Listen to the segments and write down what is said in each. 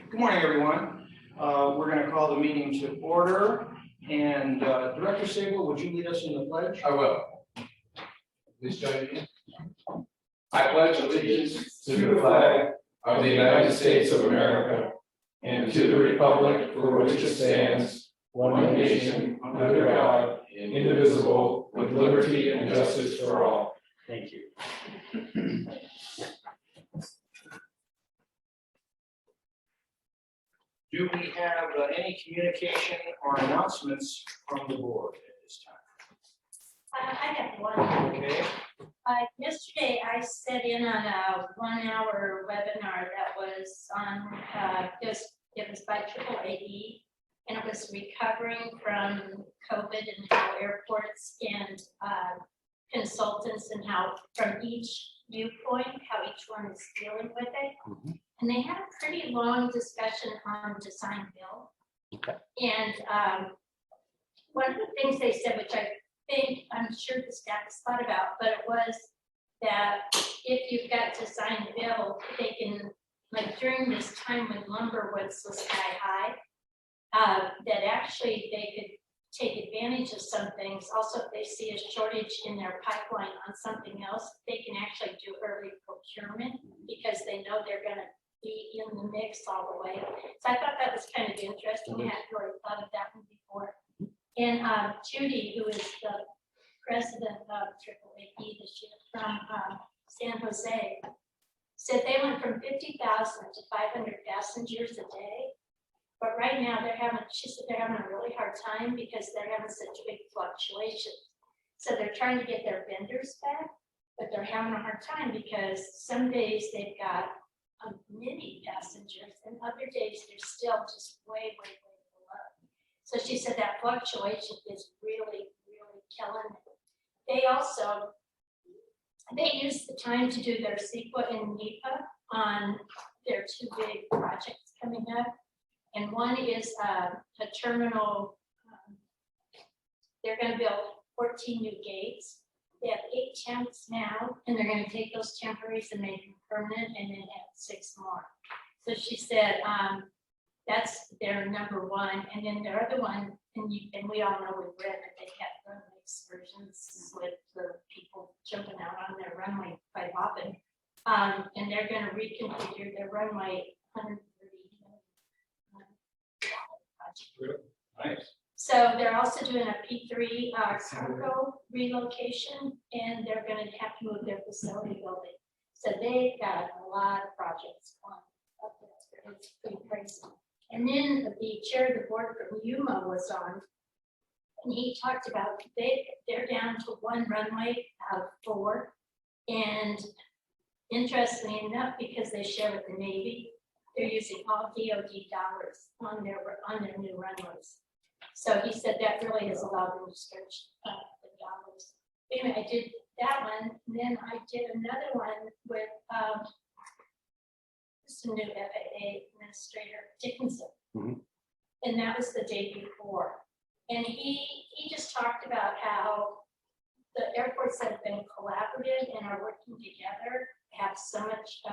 Good morning, everyone. We're going to call the meeting to order. And Director Sable, would you lead us in the pledge? I will. Please join me. I pledge allegiance to the flag of the United States of America and to the republic for which it stands, one nation, under God, indivisible, with liberty and justice for all. Thank you. Do we have any communication or announcements from the board at this time? I have one. Okay. Yesterday, I sat in on a 1-hour webinar that was on, it was by AAAE, and it was recovering from COVID and how airports and consultants and how from each viewpoint, how each one is dealing with it. Mm-hmm. And they had a pretty long discussion on design build. Okay. And one of the things they said, which I think I'm sure the staff has thought about, but it was that if you've got design build, they can, like during this time when lumber was so sky high, that actually they could take advantage of some things. Also, if they see a shortage in their pipeline on something else, they can actually do early procurement because they know they're going to be in the mix all the way. So I thought that was kind of interesting. I hadn't really thought of that one before. And Judy, who is the president of AAAE this year from San Jose, said they went from 50,000 to 500 passengers a day. But right now she said they're having a really hard time because they're having such big fluctuations. So they're trying to get their vendors back, but they're having a hard time because some days they've got many passengers and other days they're still just way below. So she said that fluctuation is really killing it. They use the time to do their CEQA and NEPA on their two big projects coming up. And one is a terminal, they're going to build 14 new gates. They have 8 temps now, and they're going to take those temporaries and make them permanent and then add 6 more. So she said that's their number one. And then their other one, and we all know we've read that they have runway excursions with the people jumping out on their runway quite often. And they're going to reconfigure their runway 130 Really? Nice. So they're also doing a P3 cargo relocation, and they're going to have to move their facility building. So they've got a lot of projects on up there. It's pretty crazy. And then the chair of the board from Yuma was on, and he talked about they're down to 1 runway out of 4. And interestingly enough, because they share with the Navy, they're using all DoD dollars on their new runways. So he said that really has allowed them to stretch the dollars. Anyway, I did that one, and then I did another one with this new FAA administrator, Dickinson. Mm-hmm. And that was the day before. And he just talked about how the airports that have been collaborative and are working together have so much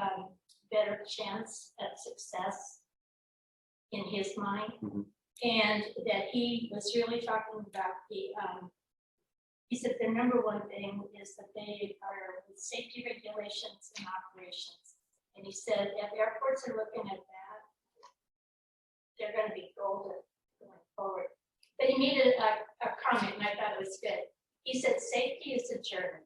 better chance at success in his mind. Mm-hmm. And that he was really talking about he said the number one thing is that they are with safety regulations and operations. And he said if airports are looking at that, they're going to be golden going forward. But he made a comment, and I thought it was good. He said safety is a journey,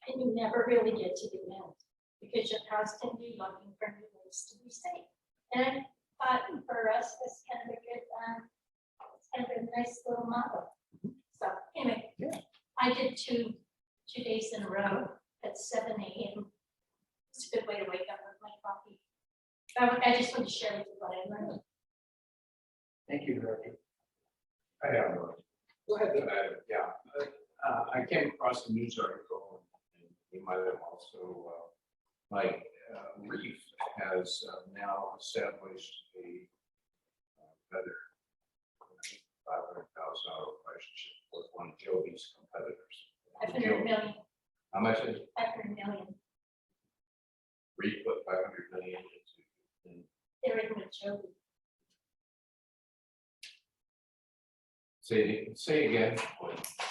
and you never really get to the end, because you're constantly looking for new ways to be safe. And I thought for us, that's kind of a good, it's kind of a nice little model. So anyway, yeah. I did two days in a row at 7 a.m. It's a good way to wake up with my coffee. I just want to share with you what I learned. Thank you, Director. I have one. Go ahead. I came across a news article, and you might have also, Reef has now established a better $500,000 relationship with one of Joby's competitors. 500 million. How much is it? 500 million. Reef put 500 million into. they're in with Joby. Say again,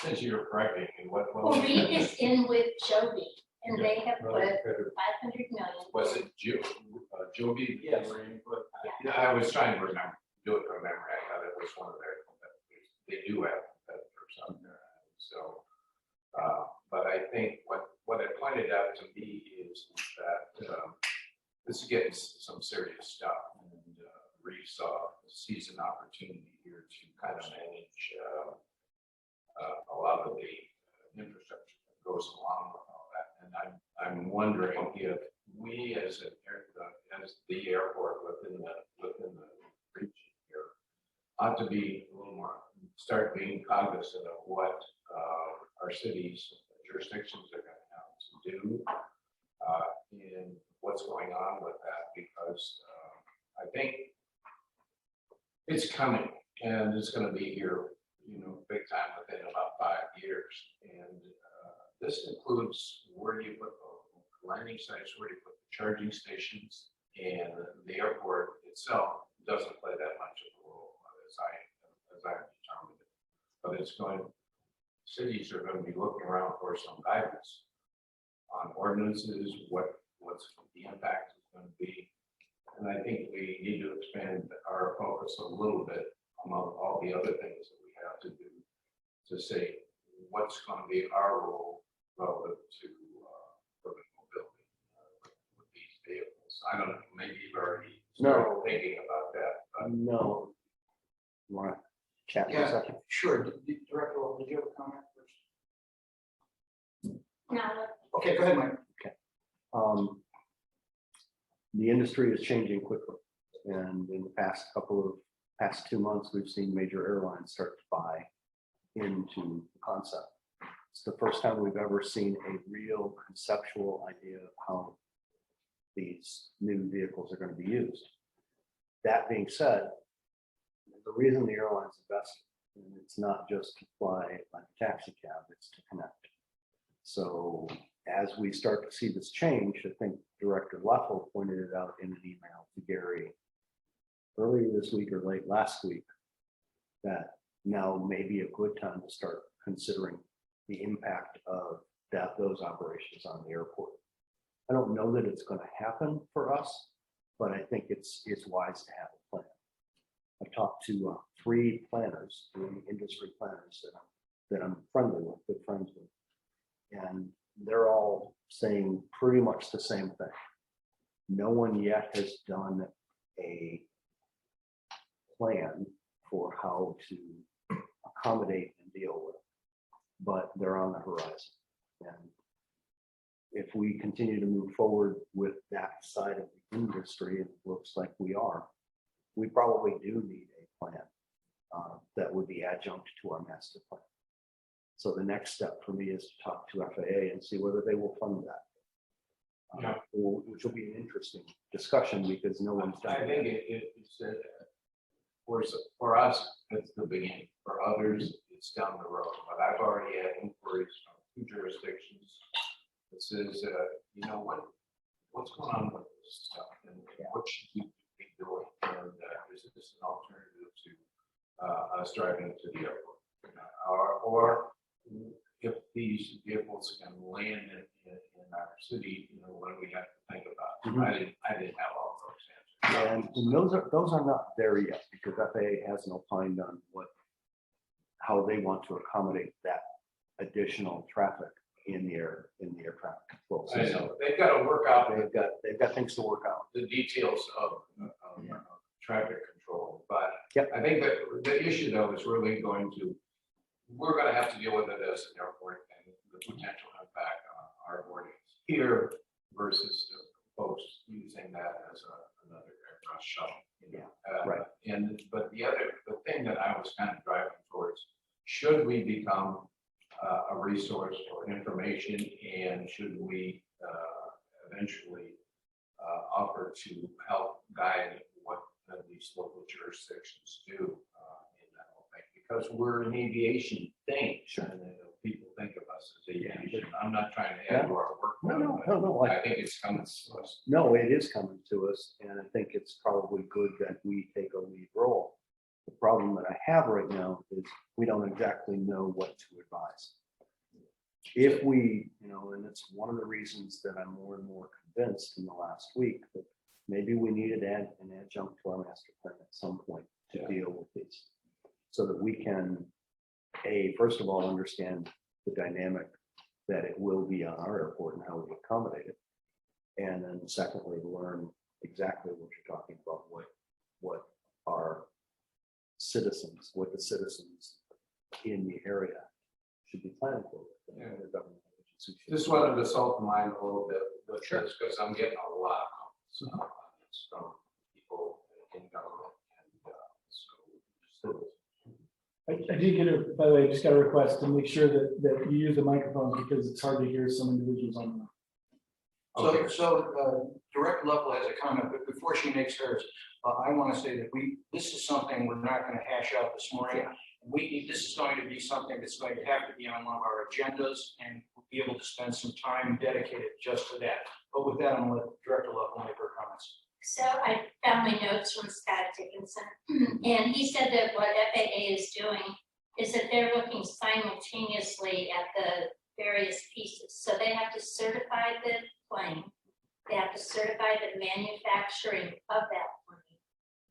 since you're correcting me, what? Well, Reed is in with Joby, and they have put Right. 500 million. Was it Joby? Yes. Yeah, I was trying to remember, do it from memory, I thought it was one of their competitors, they do have competitors out there, so. But I think what it pointed out to me is that, this is getting some serious stuff, and Reeve sees an opportunity here to kind of manage, a lot of the infrastructure that goes along with all that, and I'm wondering if we as the airport within the region here ought to be a little more, start being cognizant of what our cities, jurisdictions are going to have to do, and what's going on with that, because I think it's coming and it's going to be here, big time within about 5 years. And this includes where do you put the landing sites, where do you put the charging stations, and the airport itself doesn't play that much of a role as I determined it. But cities are going to be looking around for some guidance on ordinances, what's the impact is going to be. And I think we need to expand our focus a little bit among all the other things that we have to do to say what's going to be our role relative to urban mobility with these vehicles. I don't know, maybe you've already started thinking about that. But No. You want to chat for a Yeah, second? sure. Director, did you have a comment first? Now, Okay, go ahead, Mike. The industry is changing quickly, and in the past 2 months, we've seen major airlines start to buy into the concept. It's the first time we've ever seen a real conceptual idea of how these new vehicles are going to be used. That being said, the reason the airlines invest, and it's not just to fly like a taxi cab, it's to connect. So as we start to see this change, I think Director Leffel pointed it out in an email to Gary earlier this week or late last week, that now may be a good time to start considering the impact of those operations on the airport. I don't know that it's going to happen for us, but I think it's wise to have a plan. I've talked to 3 industry planners that I'm friendly with, good friends with, and they're all saying pretty much the same thing. No one yet has done a plan for how to accommodate and deal with, but they're on the horizon. And if we continue to move forward with that side of the industry, it looks like we probably do need a plan that would be adjunct to our master plan. So the next step for me is to talk to FAA and see whether they will fund that, which will be an interesting discussion because no one's done I think it's for us, it's the beginning. For others, it's down the road. But I've already had inquiries from 2 jurisdictions that says, what's going on with this stuff, and what should we be doing? And is this an alternative to us driving to the airport? Or if these vehicles can land in our city, what do we have to think about? I didn't have all those answers. And those are not there yet because FAA hasn't opined on how they want to accommodate that additional traffic in the air traffic control I system. know they've got to work out They've got things to work out. the details of traffic control, but Yep. I think that the issue though is really we're going to have to deal with it as an airport and the potential impact on our audience here versus the folks using that as another aircraft shuttle. Right. But the thing that I was kind of driving towards, should we become a resource for information, and should we eventually offer to help guide what these local jurisdictions do in that whole thing? Because we're an aviation thing, and people think of us as aviation. I'm not trying to add to our work, but I don't know, I think it's coming to us. no, it is coming to us, and I think it's probably good that we take a lead role. The problem that I have right now is we don't exactly know what to advise. If we, and it's one of the reasons that I'm more and more convinced in the last week that maybe we needed to add an adjunct to our master plan at some point to Yeah. deal with these. So that we can, first of all, understand the dynamic that it will be on our airport and how we accommodate it. And then secondly, learn exactly what you're talking about, what our citizens, what the citizens in the area should be planning for. Yeah. The government agencies should Just be wanted to salt the mind a little bit with Sure. this, because I'm getting a lot of comments from people in government. And I did get a, by the way, I just got a request to make sure that you use the microphones because it's hard to hear some individuals on the. Okay. So Director Level has a comment, but before she makes hers, I want to say that this is something we're not going to hash out this morning. This is going to be something that's going to have to be on one of our agendas, and we'll be able to spend some time dedicated just to that. But with that, I'm going to let Director Level make her comments. So I found my notes from Scott Dickinson, and he said that what FAA is doing is that they're looking simultaneously at the various pieces. So they have to certify the plane, they have to certify the manufacturing of that plane,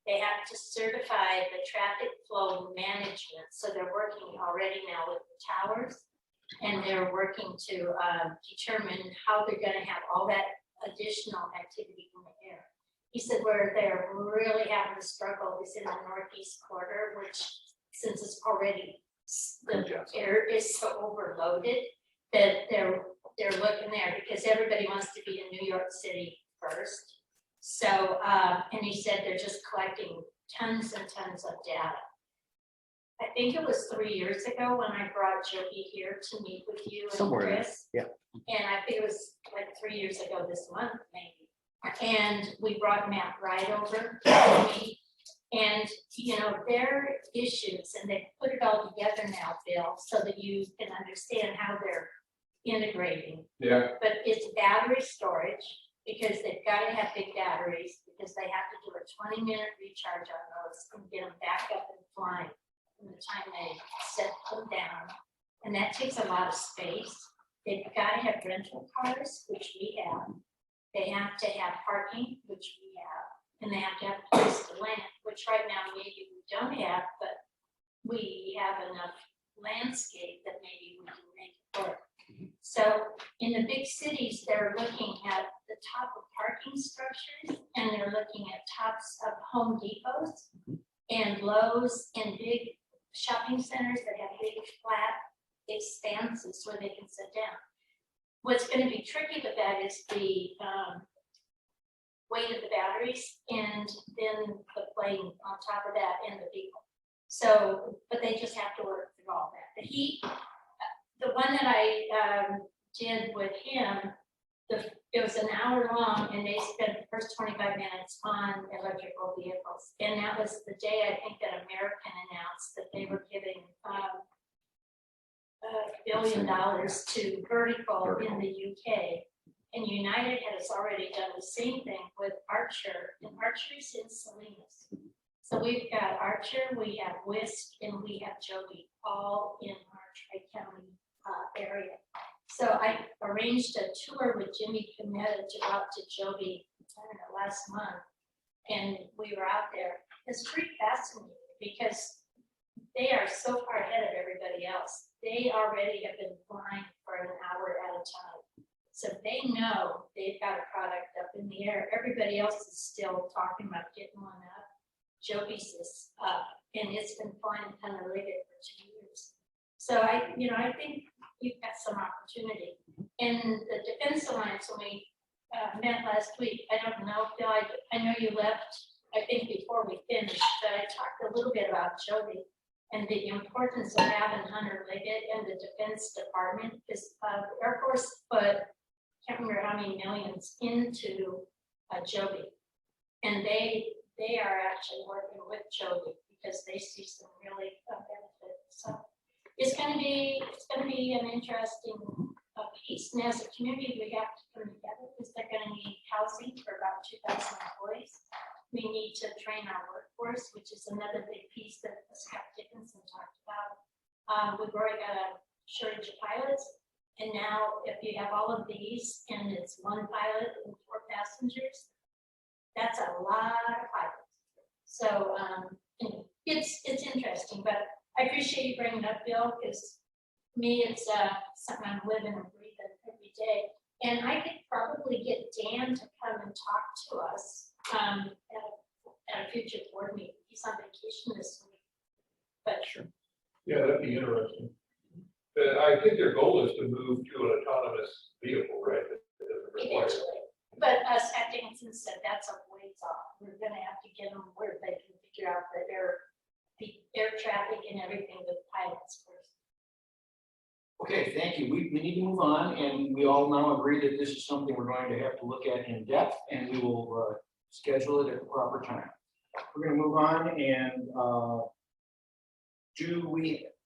they have to certify the traffic flow management. So they're working already now with the towers, and they're working to determine how they're going to have all that additional activity in the air. He said where they're really having to struggle is in the northeast quarter, which since it's already, the air is so overloaded that they're looking there because everybody wants to be in New York City first. So, and he said they're just collecting tons and tons of data. I think it was 3 years ago when I brought Jody here to meet with you and Somewhere, Chris. yeah. And I think it was like 3 years ago this month, maybe. And we brought Matt Wright over to me. And, their issues, and they put it all together now, Bill, so that you can understand how they're integrating. Yeah, But it's battery storage, because they've got to have big batteries, because they have to do a 20-minute recharge on those and get them back up and flying from the time they set them down. And that takes a lot of space. They've got to have rental cars, which we have. They have to have parking, which we have, and they have to have a place to land, which right now maybe we don't have, but we have enough landscape that maybe we can make it work. So in the big cities, they're looking at the top of parking structures, and they're looking at tops of Home Depots and Lowe's and big shopping centers that have big flat expanses where they can sit down. What's going to be tricky with that is the weight of the batteries, and then the plane on top of that, and the vehicle. So, but they just have to work through all that. The one that I did with him, it was an hour long, and they spent the first 25 minutes on electrical vehicles. And that was the day I think that American announced that they were giving $1 billion to vertical in the UK. And United has already done the same thing with Archer, and Archer's in Salinas. So we've got Archer, we have Whisk, and we have Joby, all in our Tri-County area. So I arranged a tour with Jimmy Panetta to go out to Joby, last month, and we were out there. It's pretty fascinating because they are so far ahead of everybody else. They already have been flying for an hour at a time. So they know they've got a product up in the air. Everybody else is still talking about getting one up. Joby's is up, and it's been flying kind of related for 2 years. So I think you've got some opportunity. And the Defense Alliance, when we met last week, I don't know, Phil, I know you left, I think before we finished, but I talked a little bit about Joby and the importance of having Hunter Liggett and the Defense Department, because the Air Force put, can't remember how many millions into Joby. And they are actually working with Joby because they see some really benefits. So it's going to be an interesting piece. And as a community, we have to come together. train our workforce, which is another big piece that Scott Dickinson talked about. We've already got a shortage of pilots. And now if you have all of these and it's one pilot and 4 passengers, that's a lot of pilots. So it's interesting, but I appreciate you bringing it up, Bill, because me, it's something I'm living and breathing every day. And I could probably get Dan to come and talk to us at a future board meeting. He's on vacation this week. But Sure. Yeah, that'd be interesting. But I think their goal is to move to an autonomous vehicle, right? That doesn't require- eventually, but Scott Dickinson said that's a ways off. We're gonna have to get them where they can figure out the air traffic and everything with pilots first. Okay, thank you. We need to move on, and we all now agree that this is something we're going to have to look at in depth, and we will schedule it at the proper time. We're gonna move on, and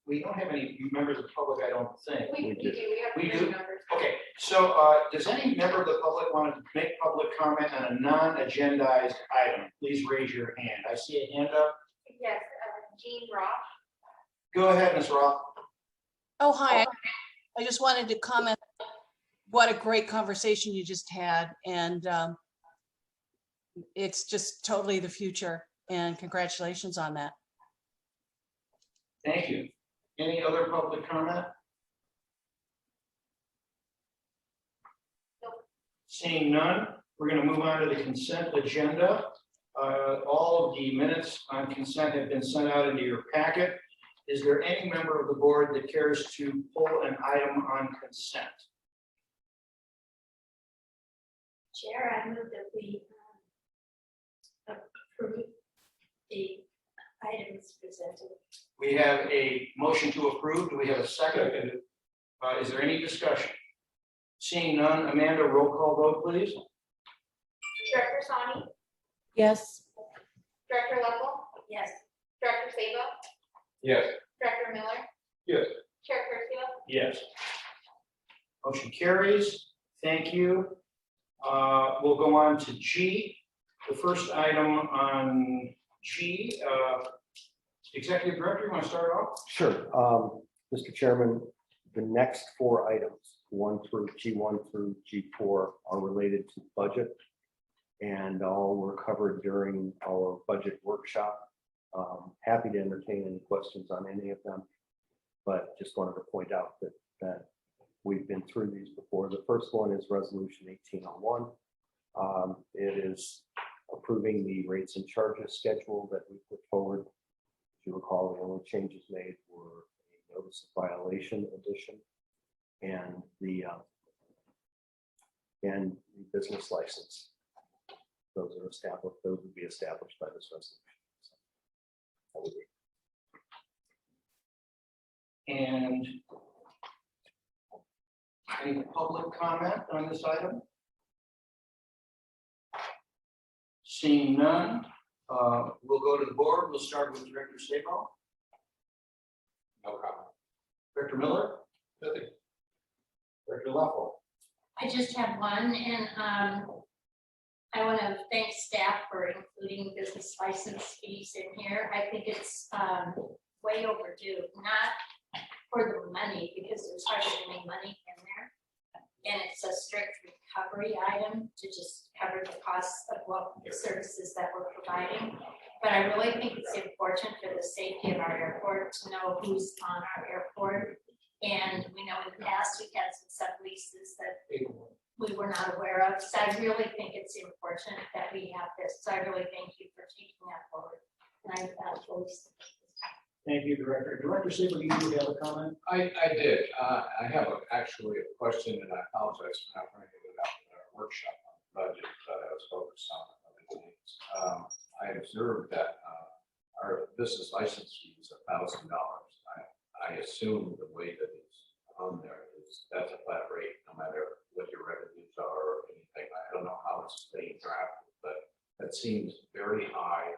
we don't have any members of the public, I don't think. We do. We do? Okay, so does any member of the public want to make public comment on a non-agendized item? Please raise your hand. I see a hand up. Yes, Jean Roth. Go ahead, Ms. Roth. Oh, hi. I just wanted to comment, what a great conversation you just had. And it's just totally the future. And congratulations on that. Thank you. Any other public comment? Seeing none, we're going to move on to the consent agenda. All of the minutes on consent have been sent out into your packet. Is there any member of the board that cares to pull an item on consent? Chair, I move that we approve the items presented. We have a motion to approve. Do we have a second? Is there any discussion? Seeing none, Amanda, roll call vote, please. Director Sani, Yes. Director Level, Yes. Director Sabo, Yes. Director Miller, Yes. Chair Percio. Yes. Motion carries. Thank you. We'll go on to G. The first item on G, Executive Director, you want to start off? Sure. Mr. Chairman, the next 4 items, G1 through G4, are related to budget, and all were covered during our budget workshop. Happy to entertain any questions on any of them, but just wanted to point out that we've been through these before. The first one is Resolution 1801. It is approving the rates and charges schedule that we put forward. If you recall, the only changes made were a notice of violation addition and the business license. Those are established. Those would be established by this resolution. So that would be. And any public comment on this item? Seeing none, we'll go to the board. We'll start with Director Sabo. No comment. Director Miller. Nothing. Director Leffel. I just have one, and I want to thank staff for including business license fees in here. I think it's way overdue, not for the money, because there's hardly any money in there. And it's a strict recovery item to just cover the costs of what the services that we're providing. But I really think it's important for the safety of our airport to know who's on our airport. And we know in the past we've had some subleases that we were not aware of. So I really think it's important that we have this. So I really thank you for taking that forward. And I really. Thank you, Director. Director Sabo, you do have a comment? I did. I have actually a question, and I apologize for not bringing it up in our workshop on the budget, but I was focused on other things. I observed that our business license fee is $1,000. I assume the way that it's on there is that's a flat rate, no matter what your revenues are or anything. I don't know how it's being drafted, but that seems very high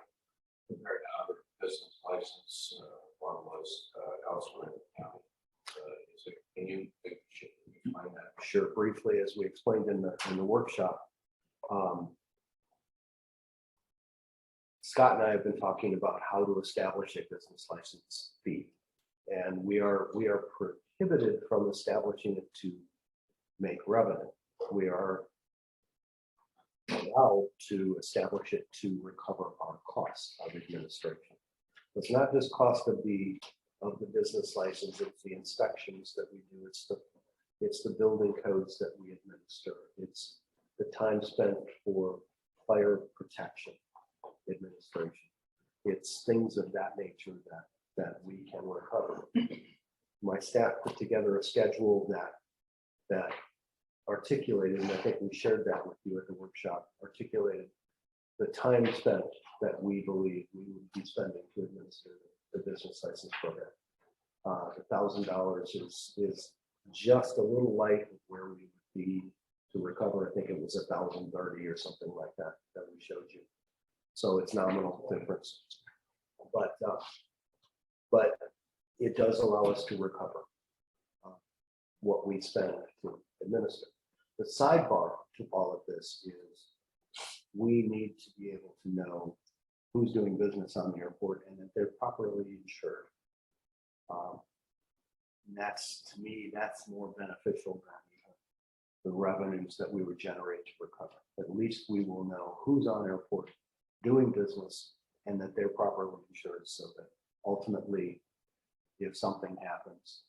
compared to other business license formulas elsewhere in the county. Can you explain that? Sure. Briefly, as we explained in the workshop, Scott and I have been talking about how to establish a business license fee. And we are prohibited from establishing it to make revenue. We are allowed to establish it to recover our costs of administration. It's not just cost of the business license, it's the inspections that we do, it's the building codes that we administer, it's the time spent for fire protection administration. It's things of that nature that we can recover. My staff put together a schedule that articulated, and I think we shared that with you at the workshop, articulated the time spent that we believe we would be spending to administer the business license program. $1,000 is just a little light of where we would be to recover. I think it was 1,030 or something like that we showed you. So it's nominal difference, but it does allow us to recover what we spend to administer. The sidebar to all of this is we need to be able to know who's doing business on the airport and that they're properly insured. And that's, to me, that's more beneficial than the revenues that we would generate to recover. At least we will know who's on airport doing business and that they're properly insured, so that ultimately, if something happens,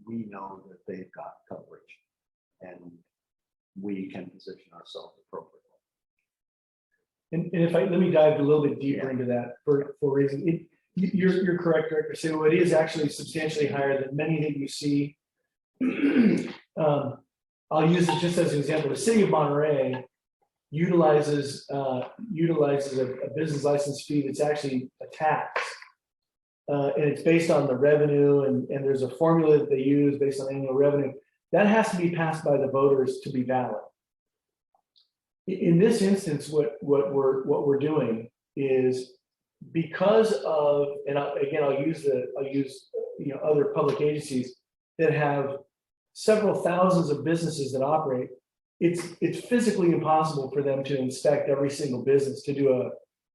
we know that they've got coverage and we can position ourselves appropriately. And if let me dive a little bit deeper into that for a reason. You're correct, Director. So it is actually substantially higher than many that you see. I'll use it just as an example. The city of Monterey utilizes a business license fee that's actually a tax. And it's based on the revenue, and there's a formula that they use based on annual revenue. That has to be passed by the voters to be valid. In this instance, what we're doing is, because of, and I'll use other public agencies that have several thousands of businesses that operate. It's physically impossible for them to inspect every single business, to do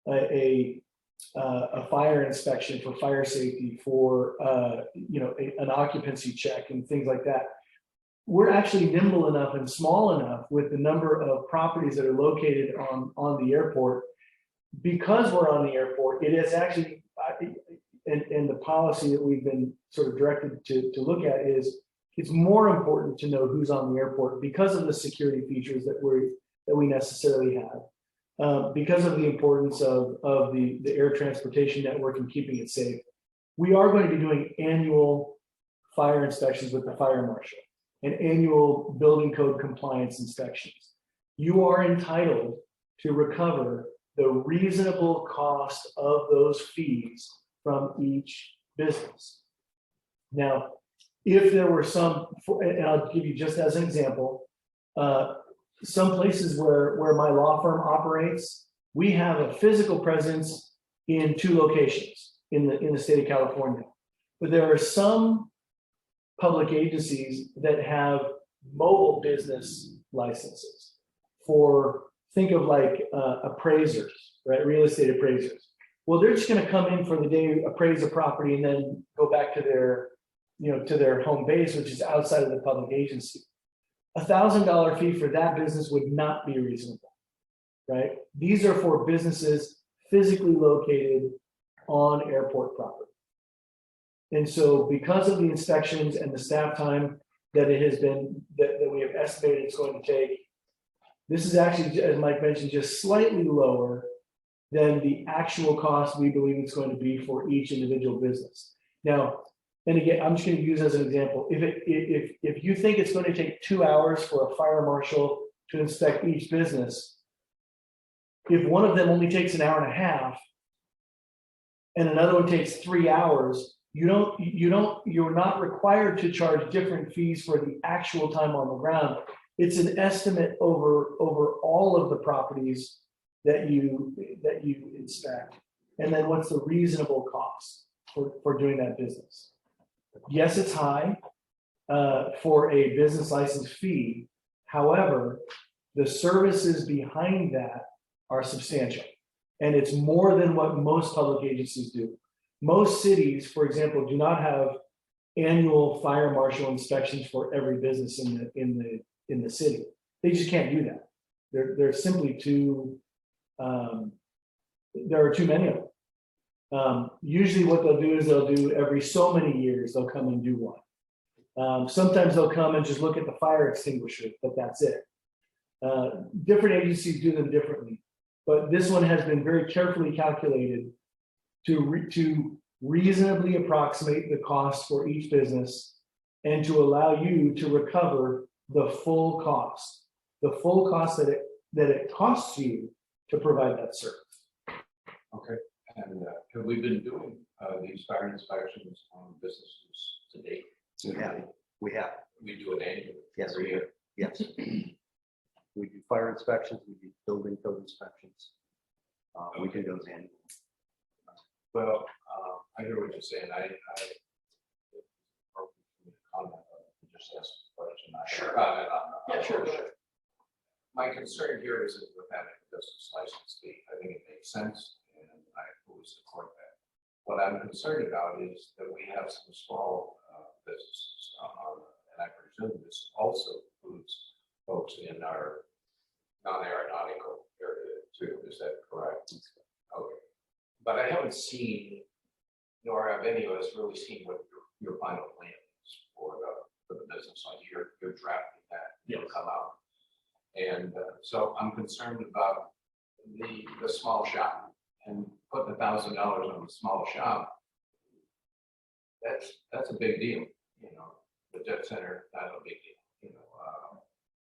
a fire inspection for fire safety, for an occupancy check and things like that. We're actually nimble enough and small enough with the number of properties that are located on the airport. Because we're on the airport, it is actually, and the policy that we've been sort of directed to look at is, it's more important to know who's on the airport because of the security features that we necessarily have, because of the importance of the air transportation network and keeping it safe. We are going to be doing annual fire inspections with the fire marshal and annual building code compliance inspections. You are entitled to recover the reasonable cost of those fees from each business. Now, if there were some, and I'll give you just as an example, some places where my law firm operates, we have a physical presence in 2 locations in the state of California. But there are some public agencies that have mobile business licenses for, think of like appraisers, right? Real estate appraisers. Well, they're just going to come in for the day, appraise a property, and then go back to their home base, which is outside of the public agency. $1,000 fee for that business would not be reasonable, right? These are for businesses physically located on airport property. And so, because of the inspections and the staff time that it has been, that we have estimated it's going to take, this is actually, as Mike mentioned, just slightly lower than the actual cost we believe it's going to be for each individual business. Now, and again, I'm just going to use as an example, if you think it's going to take 2 hours for a fire marshal to inspect each business, if one of them only takes an hour and a half and another one takes 3 hours, you're not required to charge different fees for the actual time on the ground. It's an estimate over all of the properties that you inspect, and then what's the reasonable cost for doing that business. Yes, it's high for a business license fee. However, the services behind that are substantial. And it's more than what most public agencies do. Most cities, for example, do not have annual fire marshal inspections for every business in the city. They just can't do that. They're simply too, there are too many of them. Usually what they'll do is they'll do every so many years, they'll come and do one. Sometimes they'll come and just look at the fire extinguisher, but that's it. Different agencies do them differently, but this one has been very carefully calculated to reasonably approximate the cost for each business and to allow you to recover the full cost that it costs you to provide that service. Okay, and have we been doing these fire inspections on businesses to date? We have. We do it annually. Yes, every year. Yes. We do fire inspections, we do building code inspections. We do those annually. Well, I hear what you're saying. I comment on it, just ask the question. Sure. Comment on that. Yeah, sure. My concern here is with having a business license fee. I think it makes sense, and I fully support that. What I'm concerned about is that we have some small businesses, and I presume this also includes folks in our non-aeronautical area too. Is that correct? Okay. But I haven't seen, nor have any of us really seen what your final plan is for the business. Like you're drafting that, it'll come out. And so I'm concerned about the small shop and putting $1,000 on the small shop. That's a big deal, you know. The jet center, not a big deal, you know.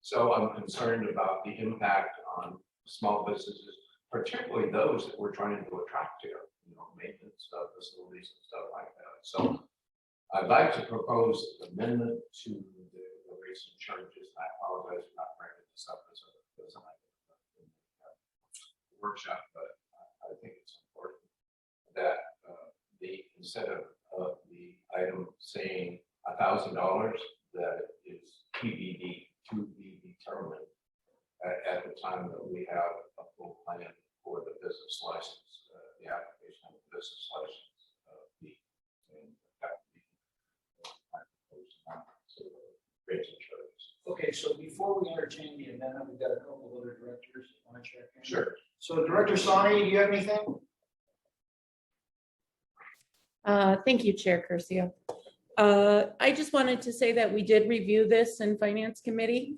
So I'm concerned about the impact on small businesses, particularly those that we're trying to attract here, you know, maintenance facilities and stuff like that. So I'd like to propose an amendment to the rates and charges. I apologize for not bringing this up as a workshop, but I think it's important that instead of the item saying $1,000, that it is TBD, to be determined at the time that we have a full plan for the business license, the application of the business license fee, and that would be my proposed amendment to the rates and charges. Okay, so before we entertain the amendment, we've got a couple of other directors that want to check in. Sure. So Director Sani, do you have anything? Thank you, Chair Curcio. I just wanted to say that we did review this in Finance Committee.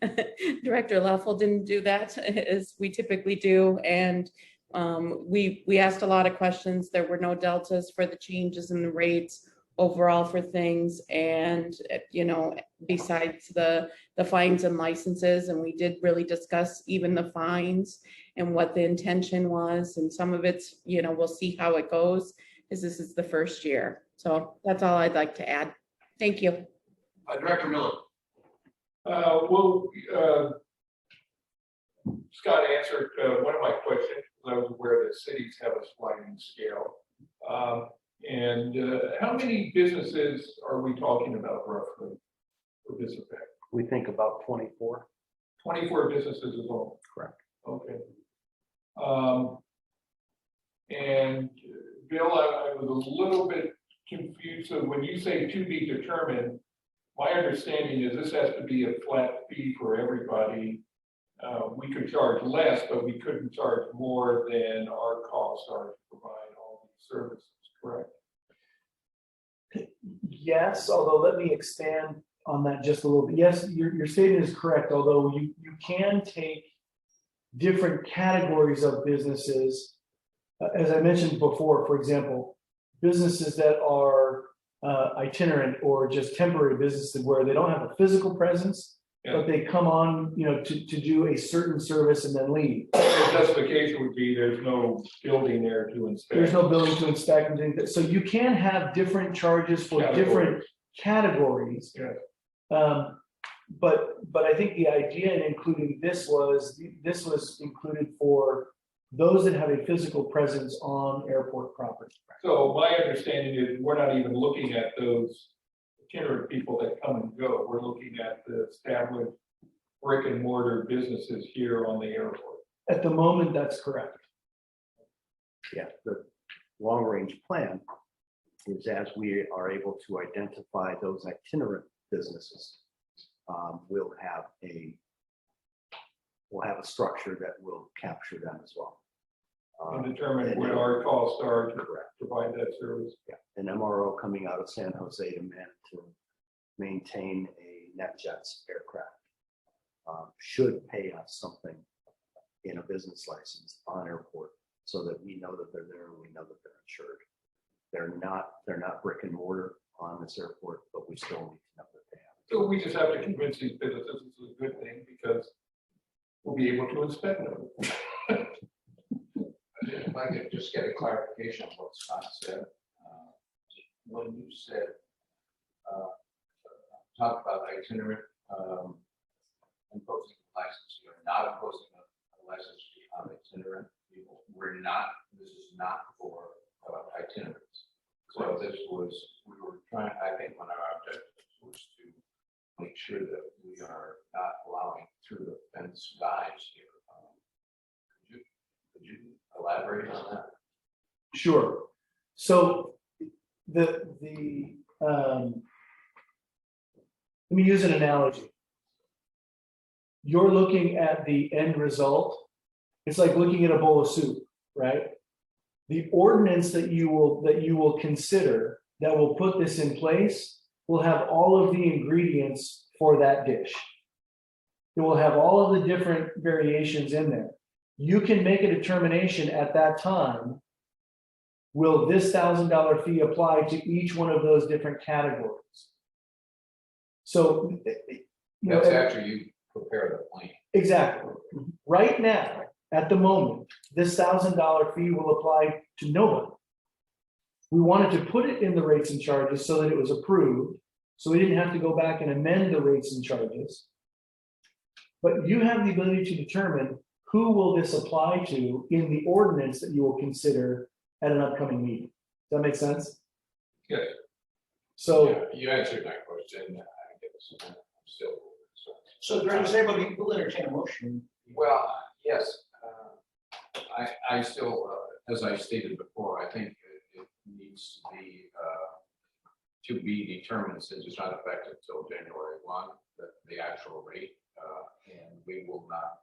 Director Leffel didn't do that as we typically do. And we asked a lot of questions. There were no deltas for the changes in the rates overall for things. And, you know, besides the fines and licenses, and we did really discuss even the fines and what the intention was. And some of it's, you know, we'll see how it goes, as this is the first year. So that's all I'd like to add. Thank you. Director Miller. Scott answered one of my questions. I was aware that cities have a sliding scale. And how many businesses are we talking about roughly for this effect? We think about 24. 24 businesses is all. Correct. Okay. And Bill, I was a little bit confused. So when you say to be determined, my understanding is this has to be a flat fee for everybody. We could charge less, but we couldn't charge more than our costs are to provide all these services, correct? Yes, although let me expand on that just a little bit. Yes, your statement is correct, although you can take different categories of businesses. As I mentioned before, for example, businesses that are itinerant or just temporary businesses where they don't have a physical presence, but they come on, you know, to do a certain service and then leave. The justification would be there's no building there to inspect. There's no building to inspect and things. So you can have different charges for different categories. Yeah. But I think the idea in including this was included for those that have a physical presence on airport property. So my understanding is we're not even looking at those itinerant people that come and go. We're looking at the established brick and mortar businesses here on the airport. At the moment, that's correct. Yeah, the long-range plan is as we are able to identify those itinerant businesses, we'll have a structure that will capture them as well. And determine what our costs are to Correct. provide that service. Yeah, an MRO coming out of San Jose to maintain a NetJets aircraft should pay us something in a business license on airport so that we know that they're there and we know that they're insured. They're not brick and mortar on this airport, but we still need to know that they have. So we just have to convince these businesses this is a good thing because we'll be able to inspect them. If I could just get a clarification on what Scott said. When you said, talk about itinerant imposing a license, you're not imposing a license fee on itinerant people. This is not for itinerants. So this was, we were trying, I think one of our objectives was to make sure that we are not allowing through the fence guides here. Could you elaborate on that? Sure. So let me use an analogy. You're looking at the end result. It's like looking at a bowl of soup, right? The ordinance that you will consider that will put this in place will have all of the ingredients for that dish. It will have all of the different variations in there. You can make a determination at that time, will this $1,000 fee apply to each one of those different categories? So, That's after you prepare the plan. exactly. Right now, at the moment, this $1,000 fee will apply to nobody. We wanted to put it in the rates and charges so that it was approved, so we didn't have to go back and amend the rates and charges. But you have the ability to determine who will this apply to in the ordinance that you will consider at an upcoming meeting. Does that make sense? Yes. So, Yeah, you answered my question. I guess I'm still. So Director Sabo, you will entertain a motion. Well, yes. I still, as I stated before, I think it needs to be determined since it's not effective till January 1, the actual rate, and we will not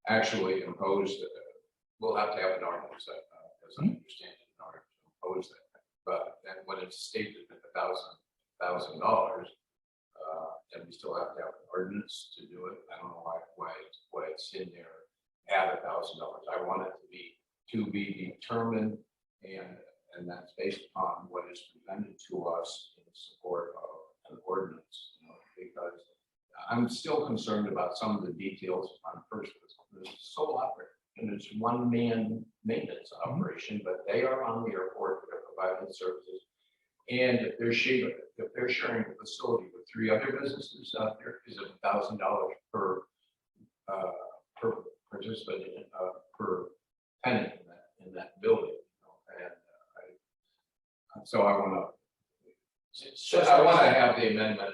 actually impose. We'll have to have an ordinance, as I understand it, in order to impose that. But then when it's stated at $1,000, and we still have to have an ordinance to do it. I don't know why it's in there at $1,000. I want it to be determined, and that's based upon what is presented to us in support of an ordinance. Because I'm still concerned about some of the details on first. This is sole operator, and it's one-man maintenance operation, but they are on the airport, they're providing services. And if they're sharing a facility with 3 other businesses out there, is $1,000 per participant, per tenant in that building. And so I want to have the amendment.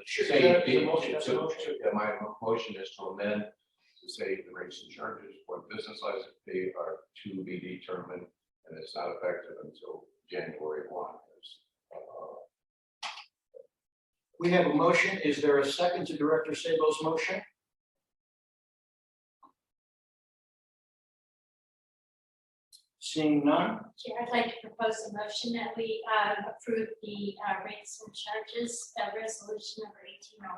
My motion is to amend to say the rates and charges for business license fee are to be determined, and it's not effective until January 1. We have a motion. Is there a second to Director Sabo's motion? Seeing none. Chair, I'd like to propose a motion that we approve the rates and charges, resolution number 1801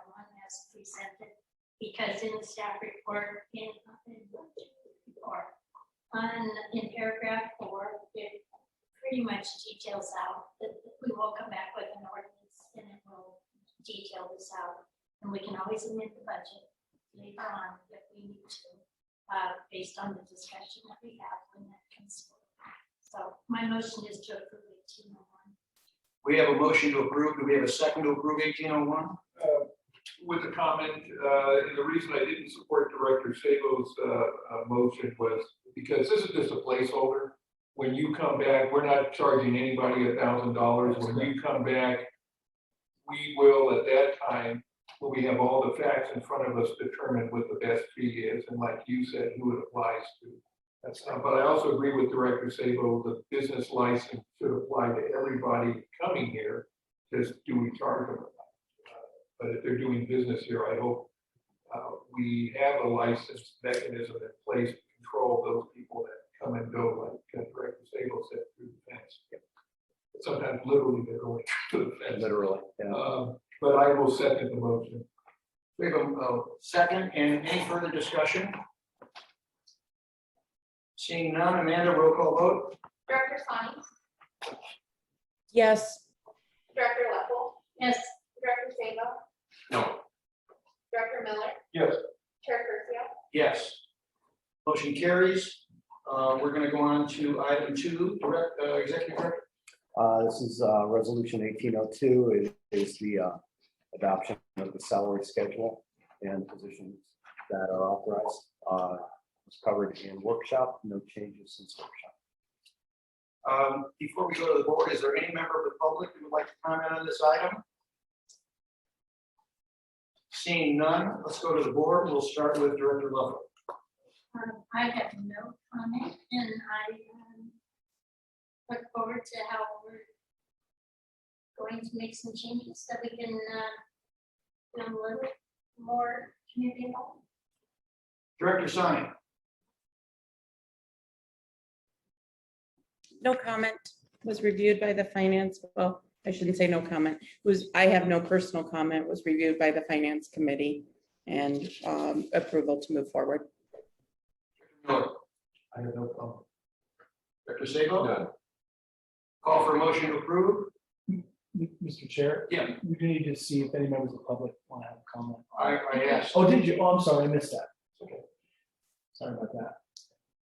as presented, because in the staff report in paragraph 4, it pretty much details out that we will come back with an ordinance and it will detail this out. And we can always amend the budget later on if we need to, based on the discussion that we have when that comes forward. So my motion is to approve 1801. We have a motion to approve. Do we have a second to approve 1801? With a comment, and the reason I didn't support Director Sabo's motion was because this is just a placeholder. When you come back, we're not charging anybody $1,000. When you come back, we will at that time, when we have all the facts in front of us, determine what the best fee is, and like you said, who it applies to. But I also agree with Director Sabo, the business license should apply to everybody coming here. Just do we charge them? But if they're doing business here, I hope we have a license mechanism in place to control those people that come and go, like Director Sabo said, through the fence. Sometimes literally they're going through the fence. Literally, yeah. But I will second the motion. We have a second, and any further discussion? Seeing none, Amanda, roll call vote? Director Sonny, Yes. Director Level, Yes, Director Sabo, No, Director Miller, Yes. Chair Curcio. Yes. Motion carries. We're going to go on to item 2, Executive Director. This is resolution 1802. It is the adoption of the salary schedule and positions that are authorized. Was covered in workshop, no changes since workshop. Before we go to the board, is there any member of the public who would like to comment on this item? Seeing none, let's go to the board. We'll start with Director Lovell. I have no comment, and I look forward to how we're going to make some changes so we can do a little more community involvement. Director Sonny. No comment. Was reviewed by the finance. Well, I shouldn't say no comment. I have no personal comment. Was reviewed by the finance committee and approval to move forward. Miller. I have no comment. Director Sabo. none. Call for a motion to approve. Mr. Chair? Yeah. We do need to see if any members of the public want to have a comment. I asked. Oh, did you? Oh, I'm sorry, I missed that. Okay. Sorry about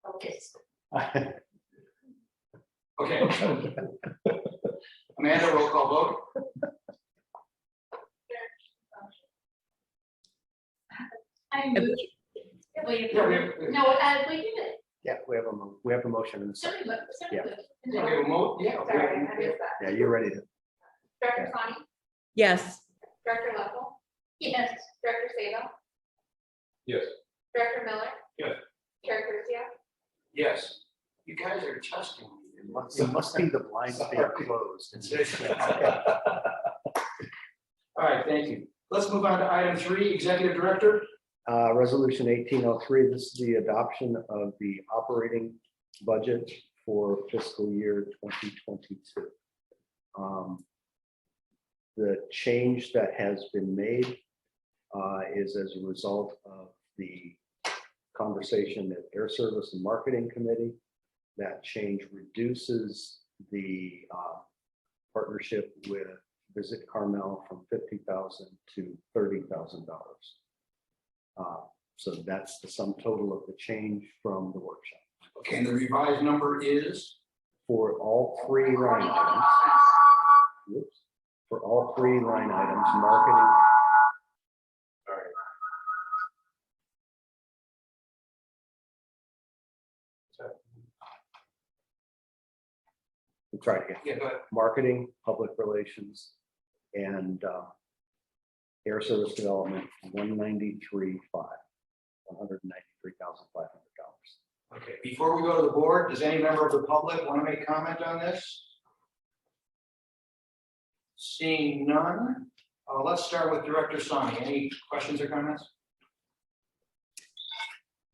Focus. that. Okay. Amanda, roll call vote. I move. Wait, Yeah, no, we did it. Yeah, we have a motion in the second. Somebody vote. we have a yeah. Sorry, I missed that. Yeah, you're ready to. Director Sonny, Yes. Director Level, Yes, Director Sabo, Yes. Director Miller. Yes. Chair Curcio. Yes. You guys are testing me. It must be the blinds being closed. All right, thank you. Let's move on to item 3, Executive Director. Resolution 1803, this is the adoption of the operating budget for fiscal year 2022. The change that has been made is as a result of the conversation at Air Service and Marketing Committee. That change reduces the partnership with Visit Carmel from $50,000 to $30,000. So that's the sum total of the change from the workshop. Okay, and the revised number is? For all 3 line items. Whoops. For all 3 line items, marketing. Sorry. We'll try it again. Yeah, go ahead. Marketing, public relations, and air service development, $193,500. Okay, before we go to the board, does any member of the public want to make comment on this? Seeing none, let's start with Director Sonny. Any questions or comments?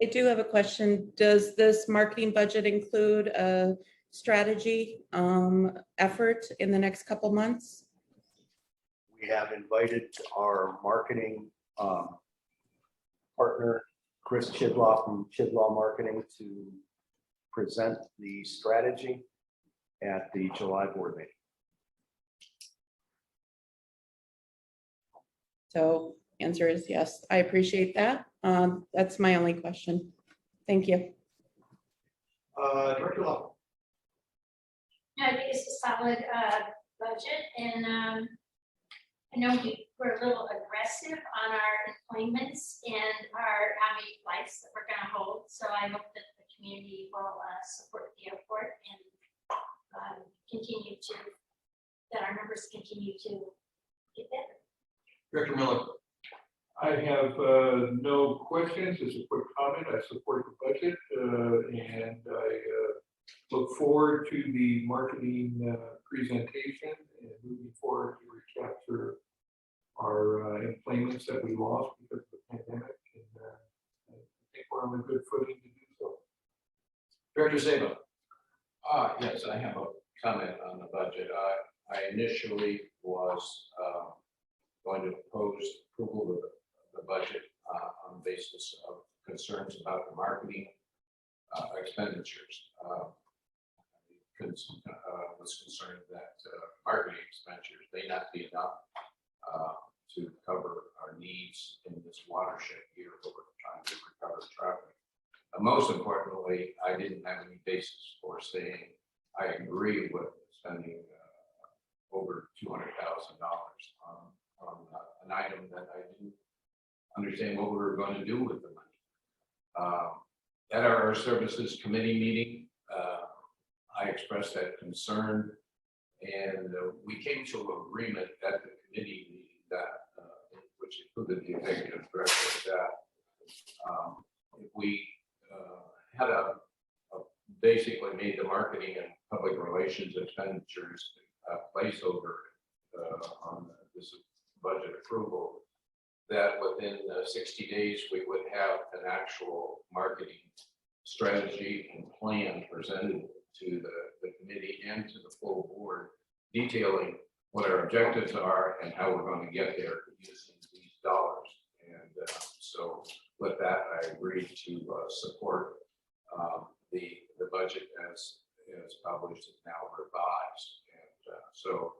I do have a question. Does this marketing budget include a strategy effort in the next couple months? We have invited our marketing partner, Chris Chidlaw from Chidlaw Marketing, to present the strategy at the July board meeting. So answer is yes. I appreciate that. That's my only question. Thank you. Director Love. I think it's a solid budget, and I know we were a little aggressive on our employments and how many flights that we're gonna hold, so I hope that the community will support the airport and that our numbers continue to get better. Director Miller. I have no questions. It's a quick comment. I support the budget and I look forward to the marketing presentation and moving forward to recapture our employments that we lost because of the pandemic. And I think we're on a good footing to do so. Director Sabo. Yes, I have a comment on the budget. I initially was going to oppose approval of the budget on the basis of concerns about the marketing expenditures. Was concerned that marketing expenditures may not be enough to cover our needs in this watershed year where we're trying to recover traffic. Most importantly, I didn't have any basis for saying I agree with spending over $200,000 on an item that I didn't understand what we were going to do with the money. At our services committee meeting, I expressed that concern, and we came to an agreement at the committee meeting that, which included the executive director, that if we had basically made the marketing and public relations expenditures placeholder on this budget approval, that within 60 days we would have an actual marketing strategy and plan presented to the committee and to the full board, detailing what our objectives are and how we're going to get there using these dollars. And so with that, I agreed to support the budget as published and now revised. And so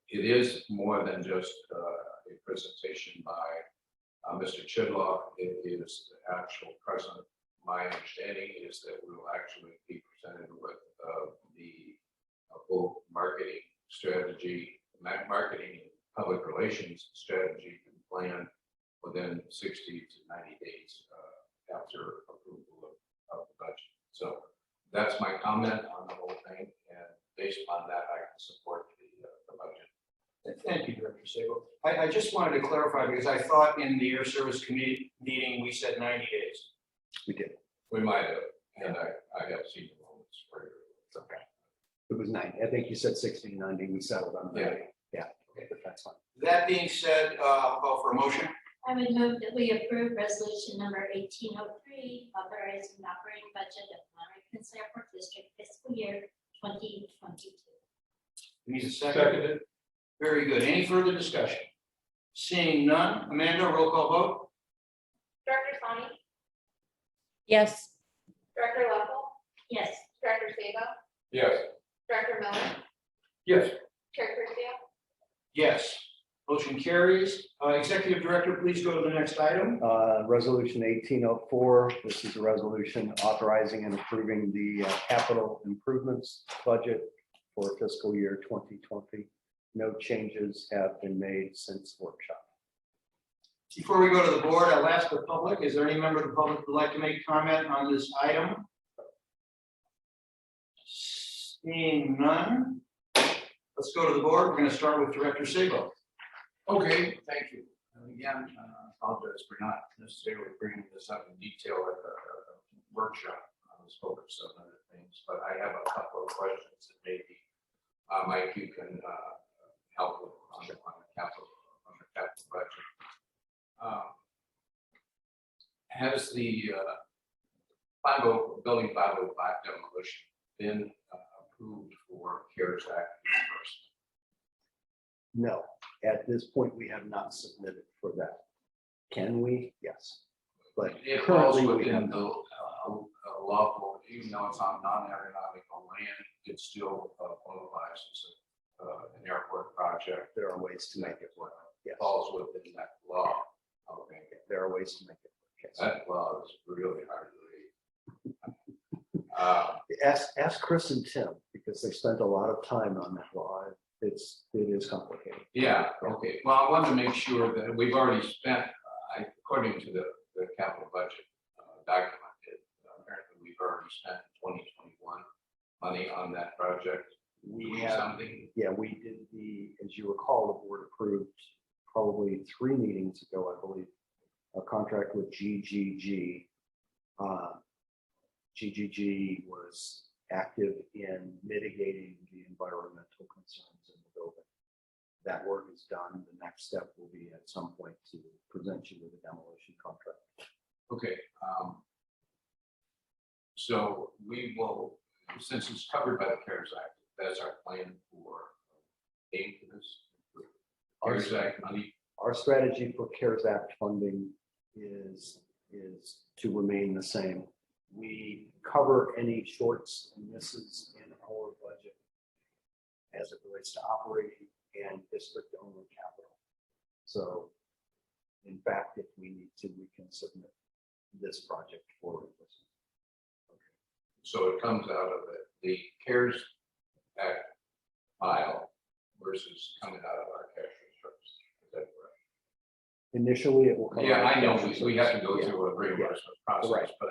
it is more than just a presentation by Mr. Chidloff. It is the actual present. My understanding is that we will actually be presented with the full marketing strategy, marketing and public relations strategy and plan within 60 to 90 days after approval of the budget. So that's my comment on the whole thing, and based on that, I can support the budget. Thank you, Director Sabo. I just wanted to clarify because I thought in the Air Service Committee meeting, we said 90 days. We did. We might have, and I have seen the moments where it's okay. It was 90. I think you said 60 to 90. We settled on that. Yeah. Okay, but that's fine. That being said, I'll call for a motion. I would move that we approve resolution number 1803, authorizing the operating budget of Monterey Peninsula Airport District fiscal year 2022. Needs a second. Seconded. Very good. Any further discussion? Seeing none, Amanda, roll call vote. Director Sonny, Yes. Director Level, Yes. Director Sabo, Yes. Director Miller, Yes. Chair Curcio. Yes. Motion carries. Executive Director, please go to the next item. Resolution 1804. This is a resolution authorizing and approving the capital improvements budget for fiscal year 2020. No changes have been made since workshop. Before we go to the board, I'll ask the public, is there any member of the public who would like to make comment on this item? Seeing none, let's go to the board. We're going to start with Director Sabo. Okay, thank you. And again, apologize for not necessarily bringing this up in detail at the workshop. I was focused on other things, but I have a couple of questions that maybe Mike, you can help with on the capital budget. Has the building 505 demolition been approved for CARES Act reimbursement? No, at this point, we have not submitted for that. Can we? Yes. But It falls currently we within have the lawful, even though it's on non-aeronautical land, it still qualifies as an airport project. there are ways to make it work. Yes, Falls within that law. Okay, there are ways to make it work. Yes. that law is really hard to read. Ask Chris and Tim because they spent a lot of time on that law. It is complicated. Yeah, okay. Well, I wanted to make sure that we've already spent, according to the capital budget document, apparently we've already spent 2021 money on that project. We have something. Yeah, we did as you recall, the board approved probably 3 meetings ago, I believe, a contract with GGG. GGG was active in mitigating the environmental concerns in the building. That work is done. The next step will be at some point to present you with a demolition contract. Okay. So we will, since it's covered by the CARES Act, that's our plan for paying for this. CARES Act money. Our strategy for CARES Act funding is to remain the same. We cover any shorts and misses in our budget as it relates to operating and district only capital. So in fact, if we need to, we can submit this project for reimbursement. So it comes out of the CARES Act file versus coming out of our cash reserves. Is that correct? Initially, it will come. Yeah, out of I know, cash we have to reserves. go through a reimbursement process, Right. but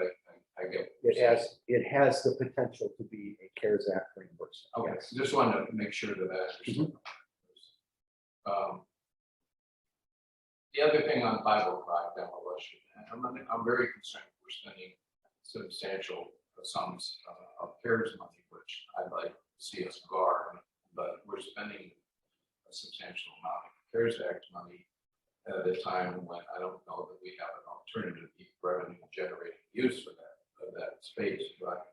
I get. It has the potential to be a CARES Act reimbursement. Okay, Yes. just wanted to make sure that I understood. The other thing on 505 demolition, and I'm very concerned we're spending substantial sums of CARES money, which I'd like to see us guard, but we're spending a substantial amount of CARES Act money at a time when I don't know that we have an alternative revenue generating use for that space. But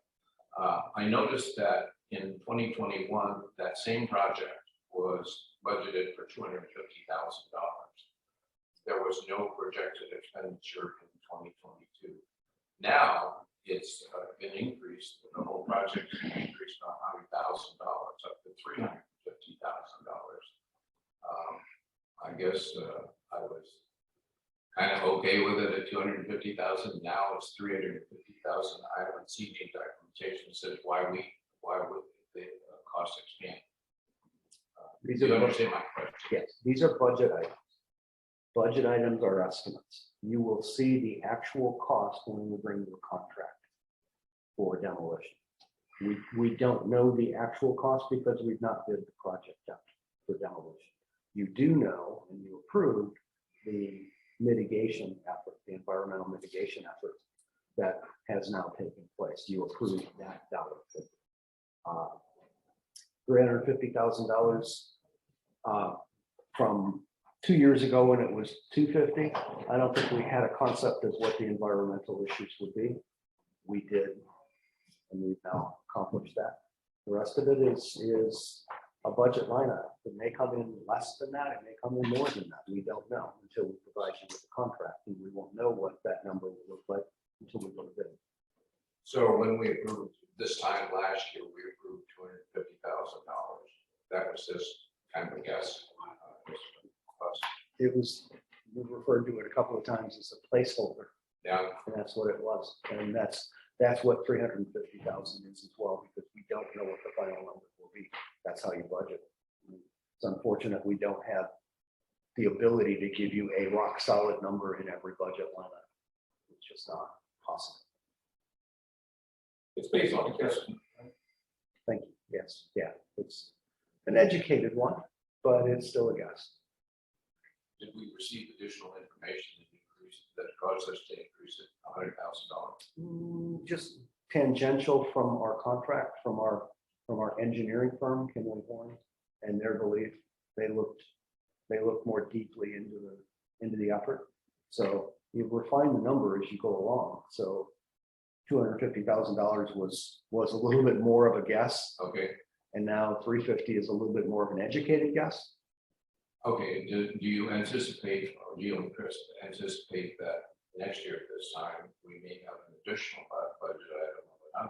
I noticed that in 2021, that same project was budgeted for $250,000. There was no projected expenditure in 2022. Now it's been increased. The whole project has increased $100,000 up to $350,000. I guess I was kind of okay with it at 250,000. Now it's 350,000. I haven't seen any documentation that says why would the cost expand. These Do you are understand my question? Yes, these are budget items. Budget items are estimates. You will see the actual cost when we bring you a contract for demolition. We don't know the actual cost because we've not bid the project out for demolition. You do know, and you approved the mitigation effort, the environmental mitigation effort that has now taken place. You approved that dollar figure. $350,000 from 2 years ago when it was 250. I don't think we had a concept of what the environmental issues would be. We did, and we've now accomplished that. The rest of it is a budget line item. It may come in less than that. It may come in more than that. We don't know until we provide you with the contract, and we won't know what that number will look like until we go to bid. So when we approved this time last year, we approved $250,000. That was just kind of a guess. It was, we referred to it a couple of times as a placeholder, Yeah, and that's what it was. And that's what 350,000 is as well, because we don't know what the final number will be. That's how you budget. It's unfortunate we don't have the ability to give you a rock solid number in every budget line item. It's just not possible. It's based on a guesstimate. Thank you. Yes, yeah, it's an educated one, but it's still a guess. did we receive additional information that caused us to increase it $100,000? Just tangential from our contract, from our engineering firm, Kinley Horn, and their belief. They looked more deeply into the effort. So you refine the number as you go along. So $250,000 was a little bit more of a guess. Okay. And now 350 is a little bit more of an educated guess. Okay, do you anticipate, or do you and Chris anticipate that next year at this time, we may have an additional budget item of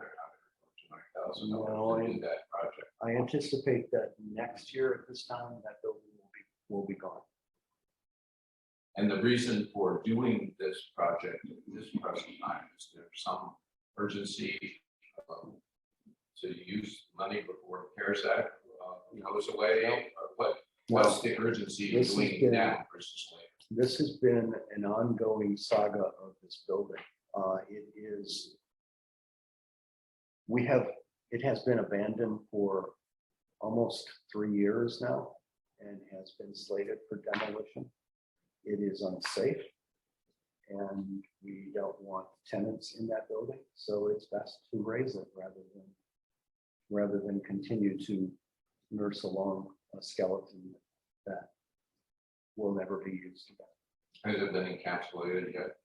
$100,000 to do that project? I anticipate that next year at this time, that building will be gone. And the reason for doing this project at this present time, is there some urgency to use money before the CARES Act goes away? What's the urgency of doing it now versus later? This has been an ongoing saga of this building. It has been abandoned for almost 3 years now and has been slated for demolition. it is unsafe. And we don't want tenants in that building, so it's best to raise it rather than continue to nurse along a skeleton that will never be used again. Has it been encapsulated yet?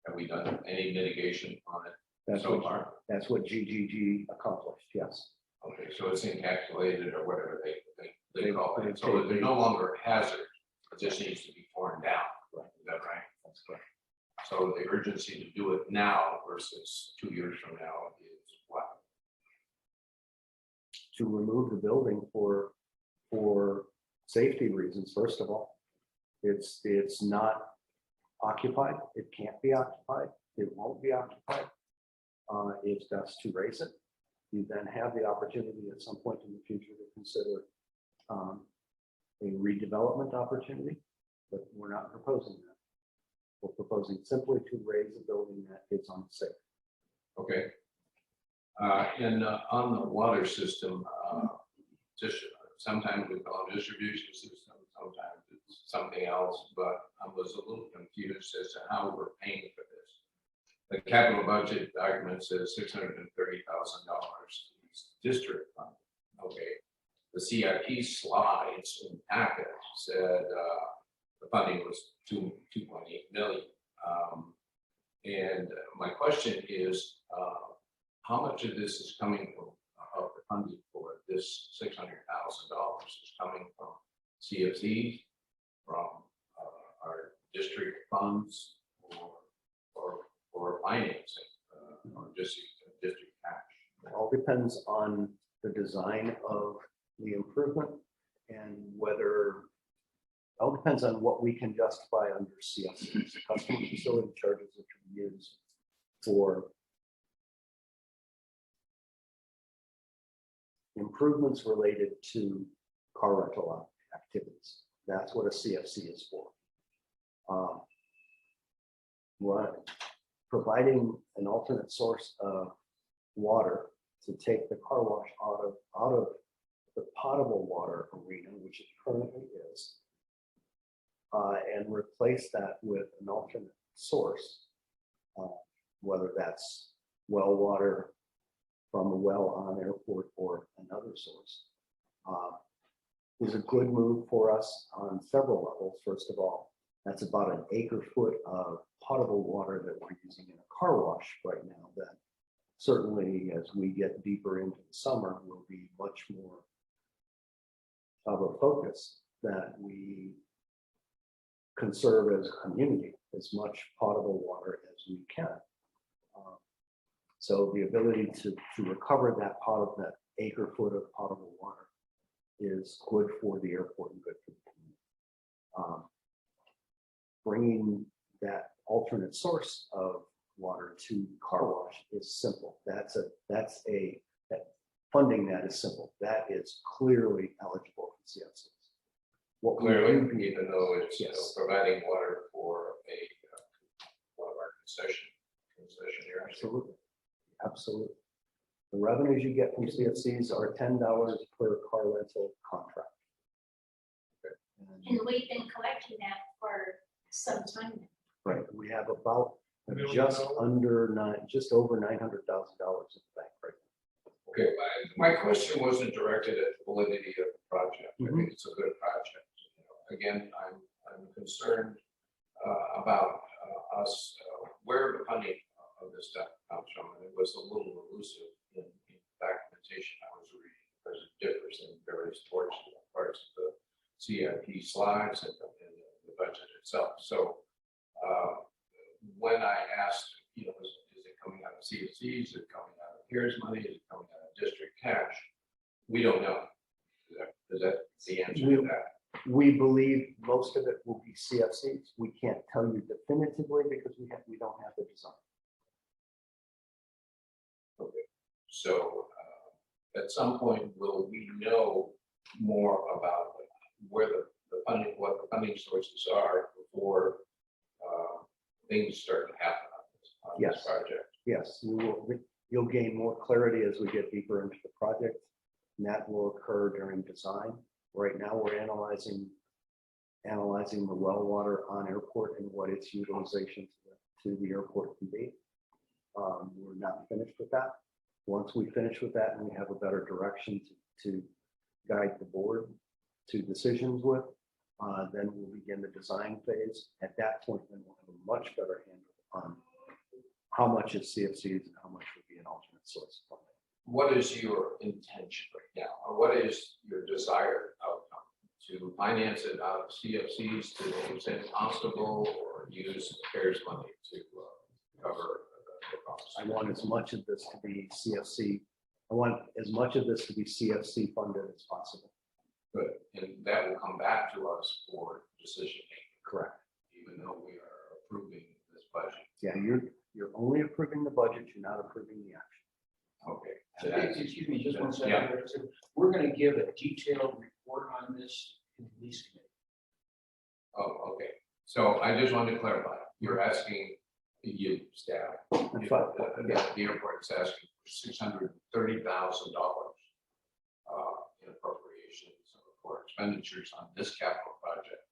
Have we done any mitigation on it That's so what, far? that's what GGG accomplished, yes. Okay, so it's encapsulated or whatever they call it. They- So they're no longer a hazard. It just needs to be torn down. Is that right? That's correct. So the urgency to do it now versus 2 years from now is what? To remove the building for safety reasons, first of all. It's not occupied, it can't be occupied, it won't be occupied. It's best to raise it. You then have the opportunity at some point in the future to consider a redevelopment opportunity, but we're not proposing that. We're proposing simply to raise a building that is unsafe. Okay. And on the water system, just sometimes we call it distribution system, sometimes it's something else, but I was a little confused as to how we're paying for this. The capital budget document says $630,000 district fund. Okay. The CIP slides in packet said the funding was 2.8 million. And my question is, how much of this is coming from of the funding for this $600,000 is coming from CFCs, from our district funds, or financing, or just district cash? It all depends on the design of the improvement and whether, it all depends on what we can justify under CFCs. Customer facility charges that can be used for improvements related to car rental activities. That's what a CFC is for. Providing an alternate source of water to take the car wash out of the potable water arena, which it currently is, and replace that with an alternate source, whether that's well water from a well on airport or another source, is a good move for us on several levels. First of all, that's about an acre-foot of potable water that we're using in a car wash right now that certainly as we get deeper into the summer will be much more of a focus that we conserve as a community as much potable water as we can. So the ability to recover that acre-foot of potable water is good for the airport and good for the community. Bringing that alternate source of water to car wash is simple. That funding that is simple. That is clearly eligible for CFCs. What we Clearly, do be- even though it's Yes. providing water for one of our concession areas. Absolutely. Absolutely. The revenues you get from CFCs are $10 per car rental contract. And, And we've been collecting that for some time now. right, we have about $1 just million? just over $900,000 in the bank right now. Okay, my question wasn't directed at the validity of the project. I Mhm. think it's a good project. You know, again, I'm concerned about us, where the funding of this stuff comes from. And it was a little elusive in the documentation I was reading because it differs in various parts of the CIP slides and the budget itself. So when I asked, you know, is it coming out of CFCs? Is it coming out of CARES money? Is it coming out of district cash? We don't know. Is that the answer to that? We believe most of it will be CFCs. We can't tell you definitively because we don't have the design. Okay. So at some point, will we know more about where the funding, what the funding sources are before things start to happen on this Yes. project? Yes, you'll gain more clarity as we get deeper into the project. And that will occur during design. Right now, we're analyzing analyzing the well water on airport and what its utilization to the airport can be. We're not finished with that. Once we finish with that and we have a better direction to guide the board to decisions with, then we'll begin the design phase. At that point, then we'll have a much better handle on how much is CFCs and how much would be an alternate source of funding. What is your intention right now? Or what is your desired outcome? To finance it out of CFCs to the extent possible, or use CARES money to cover the costs? I want as much of this to be CFC. I want as much of this to be CFC funded as possible. Good, and that will come back to us for decision making. Correct. Even though we are approving this budget. Yeah, you're only approving the budget. You're not approving the action. Okay. So, And that's- excuse me, just one Yeah. second. So we're going to give a detailed report on this in the lease committee. Oh, okay. So I just wanted to clarify, you're asking you staff, That's fine. the airport is asking for $630,000 in appropriations for expenditures on this capital project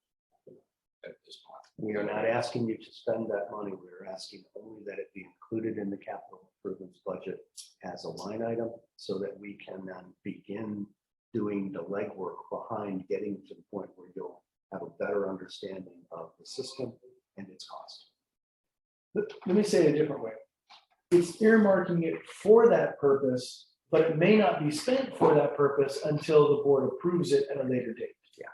at this point. We are not asking you to spend that money. We're asking only that it be included in the capital improvements budget as a line item so that we can then begin doing the legwork behind getting to the point where you'll have a better understanding of the system and its cost. Let me say it a different way. It's earmarking it for that purpose, but it may not be spent for that purpose until the board approves it at a later date. Yeah.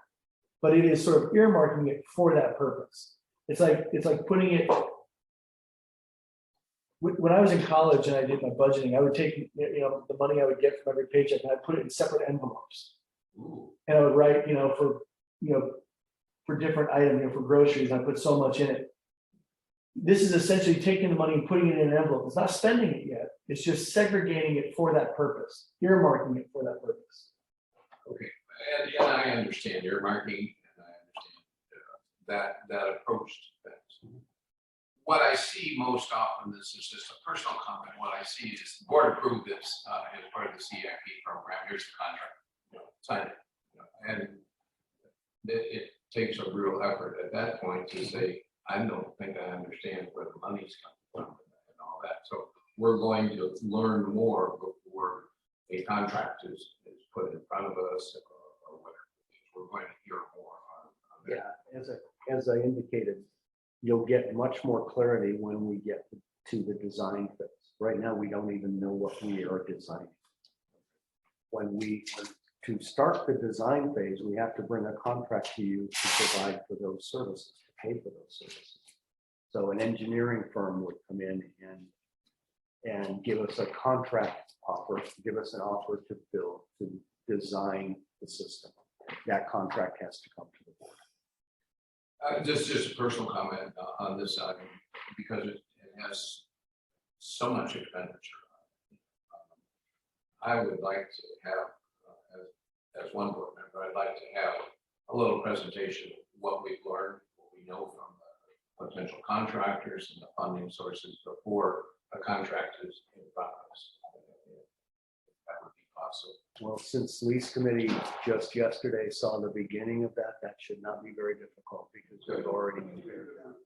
But it is sort of earmarking it for that purpose. It's like putting it. When I was in college and I did my budgeting, I would take, the money I would get from every paycheck and I'd put it in separate envelopes. Ooh. And I would write, for different items, for groceries, I put so much in it. This is essentially taking the money and putting it in an envelope. It's not spending it yet. It's just segregating it for that purpose, earmarking it for that purpose. Okay, and I understand your marking, and I understand that approach to things. What I see most often, this is just a personal comment, what I see is the board approved this as part of the CIP program, here's the contract, sign it. And it takes a real effort at that point to say, I don't think I understand where the money's coming from and all that. So we're going to learn more before a contract is put in front of us or whatever. We're going to hear more on that. Yeah, as I indicated, you'll get much more clarity when we get to the design phase. Right now, we don't even know what we are designing. To start the design phase, we have to bring a contract to you to provide for those services, to pay for those services. So an engineering firm would come in and give us a contract offer, give us an offer to build, to design the system. That contract has to come to the board. Just a personal comment on this item, because it has so much expenditure. I would like to have, as one board member, I'd like to have a little presentation of what we've learned, what we know from the potential contractors and the funding sources before a contract is in front of us. That would be possible. Well, since lease committee just yesterday saw the beginning of that, that should not be very difficult because we've already prepared that.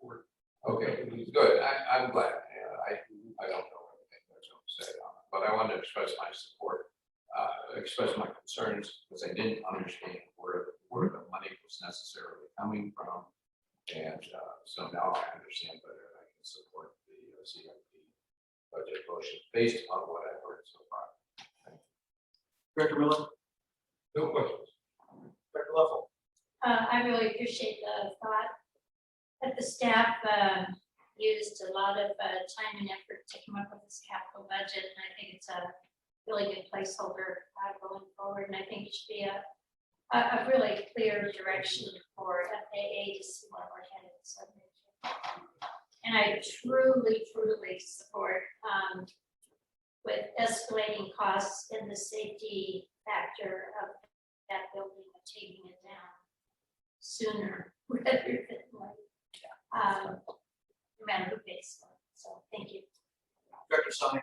Okay, good. I'm glad. I don't know anything that's going to say on it, but I wanted to express my support, express my concerns because I didn't understand where the money was necessarily coming from. And so now I understand better and I can support the CIP budget motion based on what I've heard so far. Director Miller, No questions. Director Level. I really appreciate the thought that the staff used a lot of time and effort to come up with this capital budget, and I think it's a really good placeholder going forward, and I think it should be a really clear direction for FAA to see where we're headed. So, and I truly support with escalating costs and the safety factor of that building of taking it down sooner rather than later. No matter who pays for it. So thank you. Director Sonny.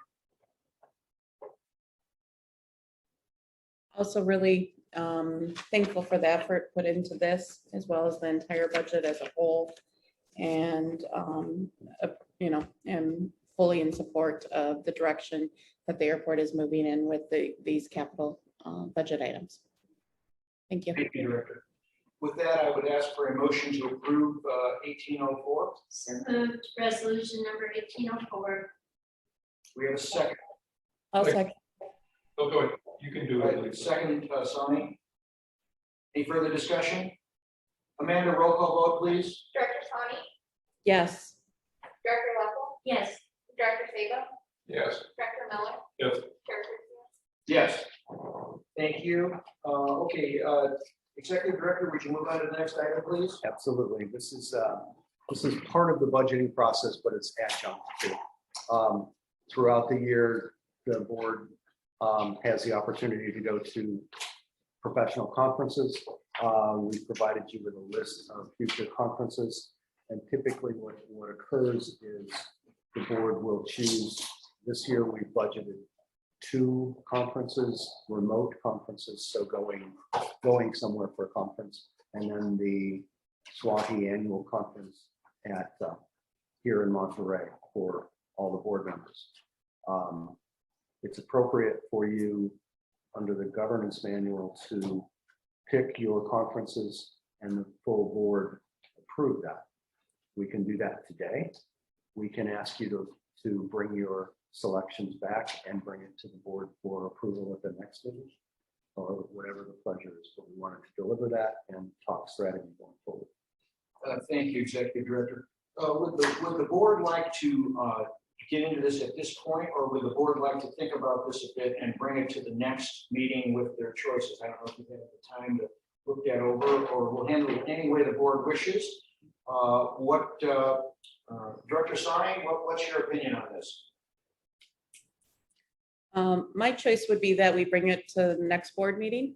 Also really thankful for the effort put into this, as well as the entire budget as a whole. And, am fully in support of the direction that the airport is moving in with these capital budget items. Thank you. Thank you, Director. With that, I would ask for a motion to approve 1804. So moved, resolution number 1804. We have a second. I'll second. Oh, go ahead. You can do it. Lisa. Second, Sonny. Any further discussion? Amanda, roll call vote, please. Director Sonny, Yes. Director Level, Yes, Director Sabo, Yes. Director Miller, Yes. Chair Garcia. Yes. Thank you. Okay, Executive Director, would you move on to the next item, please? Absolutely. This is part of the budgeting process, but it's adjunct to. Throughout the year, the board has the opportunity to go to professional conferences. We've provided you with a list of future conferences. And typically what occurs is the board will choose, this year we budgeted 2 conferences, remote conferences, so going somewhere for a conference, and then the SWAHI annual conference at here in Monterey for all the board members. It's appropriate for you under the governance manual to pick your conferences and the full board approve that. We can do that today. We can ask you to bring your selections back and bring it to the board for approval at the next meeting, or whatever the pleasure is, but we wanted to deliver that and talk strategy going forward. Thank you, Executive Director. Would the board like to get into this at this point, or would the board like to think about this a bit and bring it to the next meeting with their choices? I don't know if you have the time to look that over, or we'll handle it any way the board wishes. Director Sonny, what's your opinion on this? My choice would be that we bring it to the next board meeting.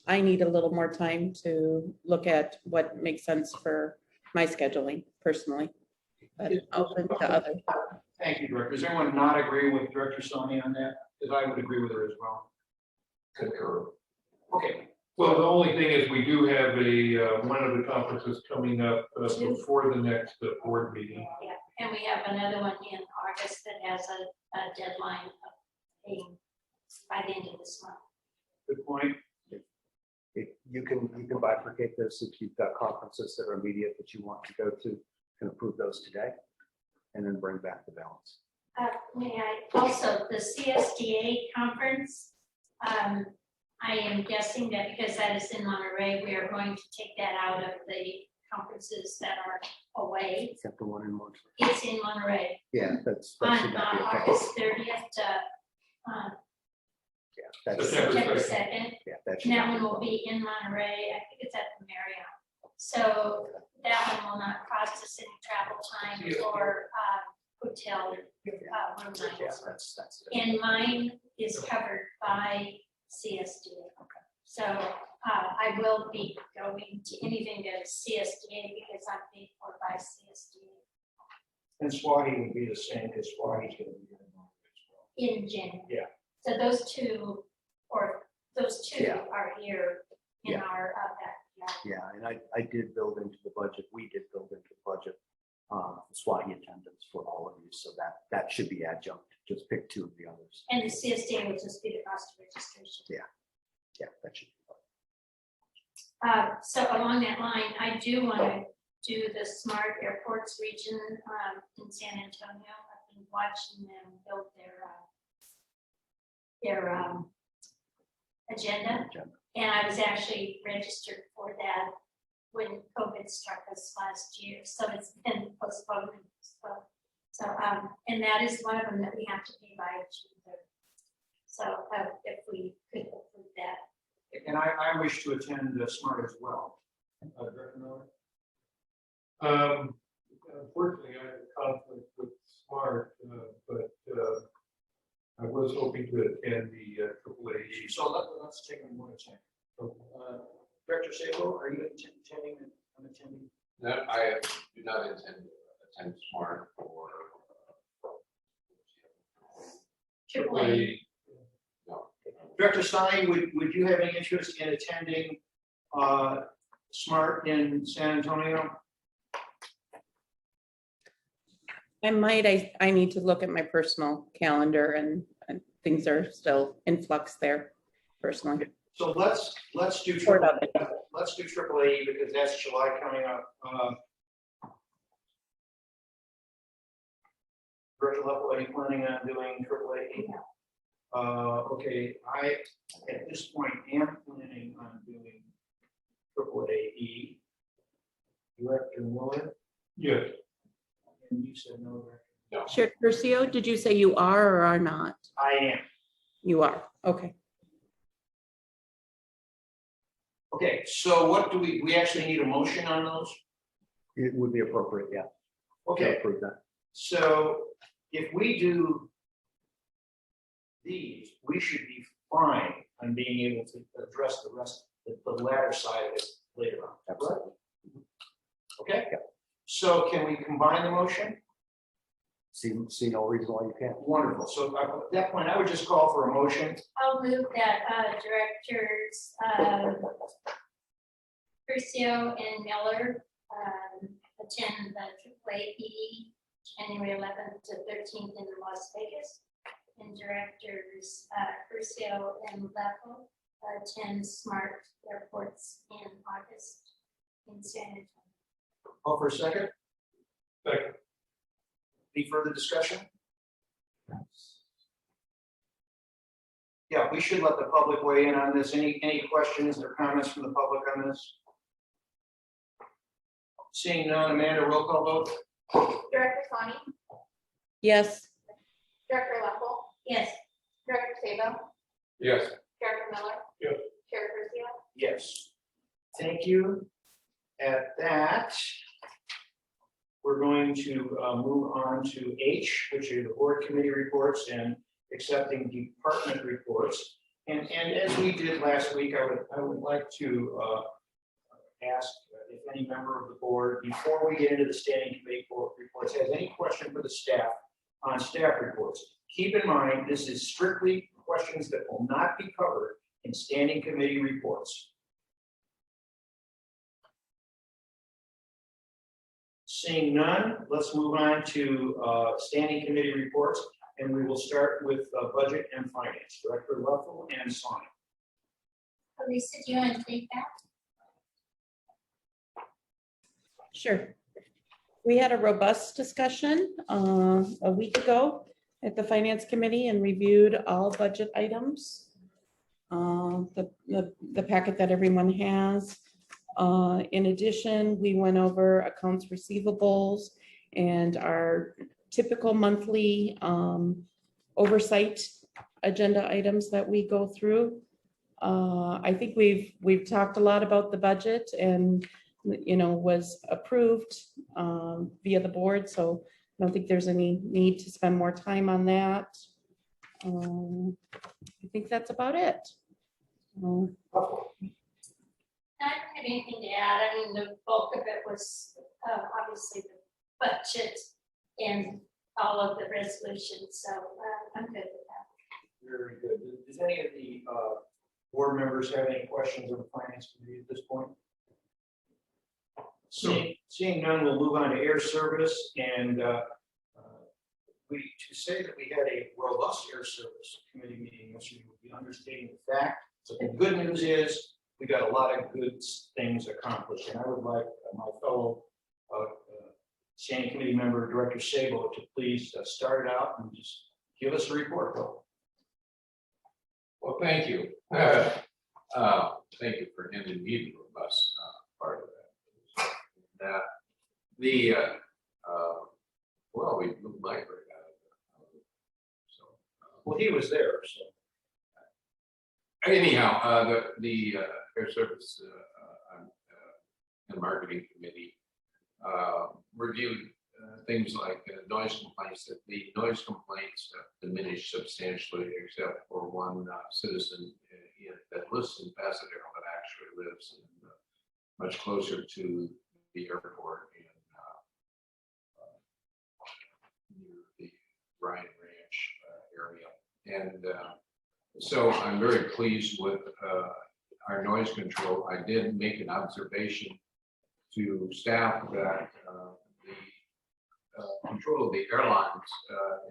I need a little more time to look at what makes sense for my scheduling personally, but open to others. Thank you, Director. Does anyone not agree with Director Sonny on that? Because I would agree with her as well. Concur. Okay. Well, the only thing is we do have one of the conferences coming up before the next board meeting. yeah, and we have another one in August that has a deadline of paying by the end of this month. Good point. You can bifurcate this if you've got conferences that are immediate that you want to go to, can approve those today, and then bring back the balance. May I also, the CSDA conference, I am guessing that because that is in Monterey, we are going to take that out of the conferences that are away. Except the one in Monterey. It's in Monterey Yeah, that on should not be okay. August 30th to Yeah, that's, September 2nd. yeah, that should And that not one be will be in Monterey. I think it's at the Marriott. So that one will not cost us any travel time or hotel room yeah, nights. that's And mine is covered by CSDA. So I will be going to anything to CSDA because I'm paid for by CSDA And SWAHI would be the same, because SWAHI is going to be in in January. Yeah. So those two Yeah. are here in Yeah. our backyard. Yeah, and I did build into the budget, we did build into the budget, SWAHI attendance for all of you, so that should be adjunct, just pick 2 of the others. And the CSDA will just be the cost of registration. Yeah, that should be fine. So along that line, I do want to do the Smart Airports region in San Antonio. I've been watching them build their agenda. And I was actually registered for that when COVID struck us last year. So it's been postponed. So, and that is one of them that we have to pay by June 3rd. So if we could approve that. And I wish to attend SMART as well. Director Miller? Unfortunately, I have a conflict with SMART, but I was hoping to attend the AAA. So let's take them one at a time. So, Director Sabo, are you attending? No, I do not intend to attend SMART or. AAA. No. Director Stein, would you have any interest in attending SMART in San Antonio? I might, I need to look at my personal calendar and things are still in flux there personally. So let's do Sort of. let's do AAA because that's July coming up. Director Level, are you planning on doing AAA? Okay, I at this point am planning on doing AAA. Director Miller, Yes, and you said no, Director. Chair Curcio, did you say you are or are not? I am. You are, okay. Okay, so what do we actually need a motion on those? It would be appropriate, yeah. to Okay, approve that. so if we do these, we should be fine on being able to address the rest, the latter side of it later on. Absolutely. Okay, so can we combine the motion? See no reason why you can't. Wonderful. So at that point, I would just call for a motion. I'll move that directors Curcio and Miller attend the AAA January 11th to 13th in Las Vegas. And directors Curcio and Leffel attend SMART airports in August in San Antonio. Call for a second. second. Any further discussion? Yeah, we should let the public weigh in on this. Any questions or comments from the public on this? Seeing none, Amanda, roll call vote. Director Sonny, Yes, Director Level, Yes, Director Sabo, Yes. Director Miller. Yes. Chair Curcio. Yes. Thank you. At that, we're going to move on to H, which are the board committee reports and accepting department reports. And as we did last week, I would like to ask if any member of the board, before we get into the standing committee reports, has any question for the staff on staff reports. Keep in mind, this is strictly questions that will not be covered in standing committee reports. Seeing none, let's move on to standing committee reports, and we will start with budget and finance. Director Leffel and Sonny. Lisa, do you want to take that? sure. We had a robust discussion a week ago at the Finance Committee and reviewed all budget items. The packet that everyone has. In addition, we went over accounts receivables and our typical monthly oversight agenda items that we go through. I think we've talked a lot about the budget and was approved via the board, so I don't think there's any need to spend more time on that. I think that's about it. I don't have anything to add. I mean, the bulk of it was obviously the budget and all of the resolutions, so I'm good with that. Very good. Does any of the board members have any questions of the finance committee at this point? Seeing none, we'll move on to air service, and to say that we had a robust air service committee meeting yesterday would be understating the fact. So the good news is we got a lot of good things accomplished, and I would like my fellow standing committee member, Director Sabo, to please start it out and just give us a report. Well, thank you. Thank you for ending the robust part of that. Well, we moved Mike right out of it. So, Well, he was there, so. anyhow, the air service and marketing committee reviewed things like noise complaints. That the noise complaints diminished substantially, except for one citizen that lives in Pasadena that actually lives much closer to the airport and near the Ryan Ranch area. And So I'm very pleased with our noise control. I did make an observation to staff that the control of the airlines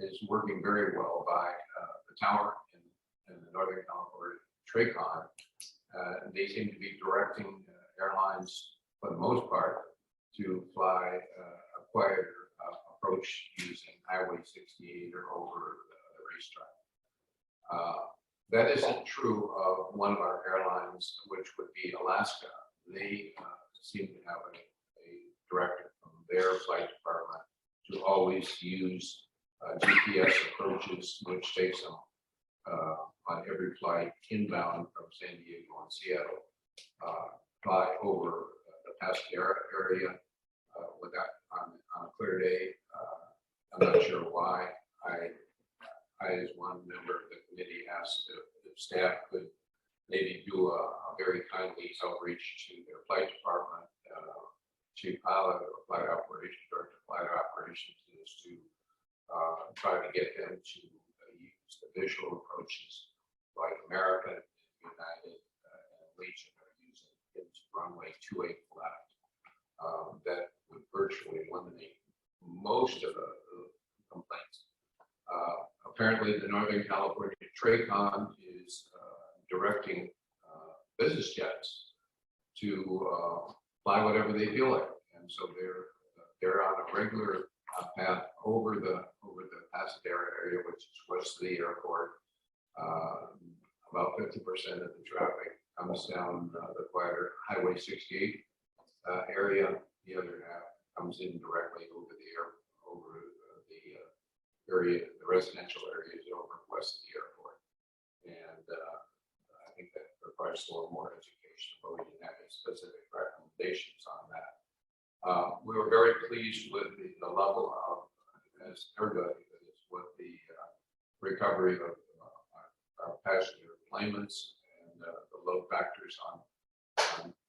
is working very well by the tower in the Northern California TRACON. They seem to be directing airlines for the most part to fly a quieter approach using Highway 68 or over the racetrack. That isn't true of one of our airlines, which would be Alaska. They seem to have a directive from their flight department to always use GPS approaches, which takes them on every flight inbound from San Diego and Seattle, fly over the Pascal area without on a clear day. I'm not sure why. I, as one member of the committee, asked if staff could maybe do a very kindly outreach to their flight department, chief pilot or flight operations, director of flight operations, is to try to get them to use the visual approaches like American, United, and Legion are using into runway 28 flat. That would virtually eliminate most of the complaints. Apparently, the Northern California TRACON is directing business jets to fly whatever they feel like, and so they're on a regular path over the Pasadena area, which is west of the airport. About 50% of the traffic comes down the quieter Highway 68 area. The other half comes in directly over the area, the residential areas over west of the airport. And I think that requires a little more education, but we didn't have any specific recommendations on that. We were very pleased with the level of, as everybody is, with the recovery of our passenger enplanements, and the load factors on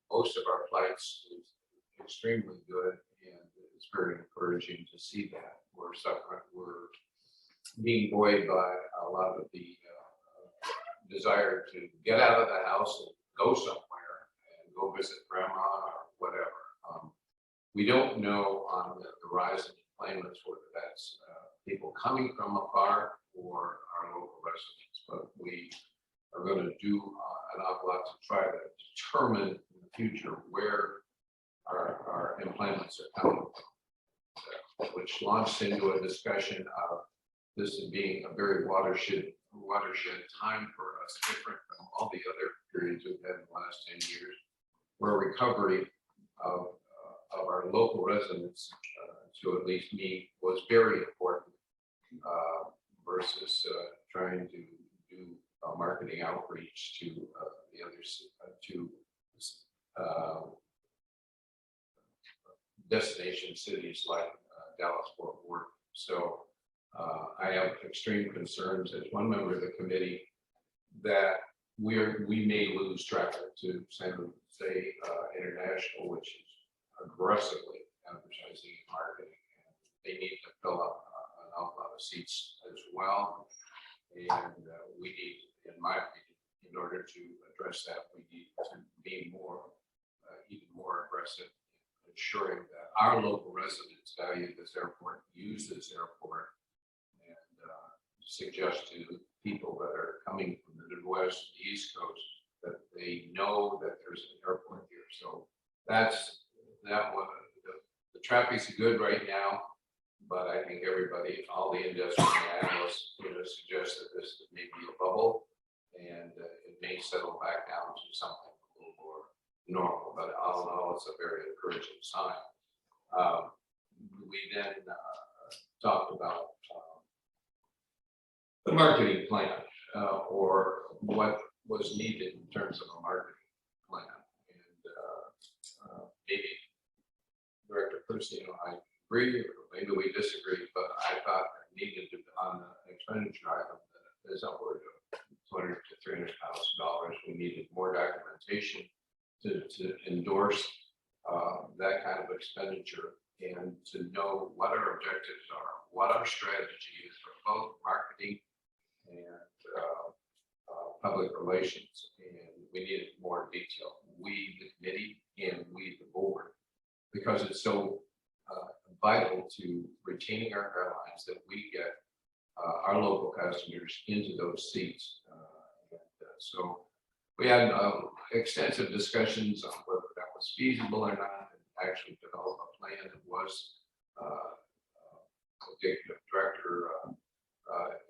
most of our flights is extremely good, and it's very encouraging to see that. We're being buoyed by a lot of the desire to get out of the house and go somewhere and go visit grandma or whatever. We don't know on the rise in enplanements whether that's people coming from afar or our local residents, but we are going to do an awful lot to try to determine in the future where our enplanements are coming from, which launched into a discussion of this as being a very watershed time for us, different from all the other periods we've had in the last 10 years, where recovery of our local residents, to at least me, was very important versus trying to do marketing outreach to the others, to destination cities like Dallas-Fort Worth. So I have extreme concerns as one member of the committee that we may lose traffic to San Jose International, which is aggressively advertising and marketing. And they need to fill up an awful lot of seats as well. And we need, in my opinion, in order to address that, we need to be even more aggressive in ensuring that our local residents value this airport, use this airport, and suggest to people that are coming from the Midwest, the East Coast, that they know that there's an airport here. So that one. The traffic's good right now, but I think everybody, all the industry analysts, suggest that this may be a bubble, and it may settle back down to something a little more normal. But all in all, it's a very encouraging sign. We then talked about the marketing plan, or what was needed in terms of a marketing plan, and maybe Director Percy, I agree, or maybe we disagree, but I thought it needed to, on the expenditure item, that is upward of $200,000 to $300,000. We needed more documentation to endorse that kind of expenditure, and to know what our objectives are, what our strategy is for both marketing and public relations, and we needed more detail. We, the committee, and we, the board, because it's so vital to retaining our airlines that we get our local customers into those seats. So we had extensive discussions on whether that was feasible or not, and actually developed a plan that was. The executive director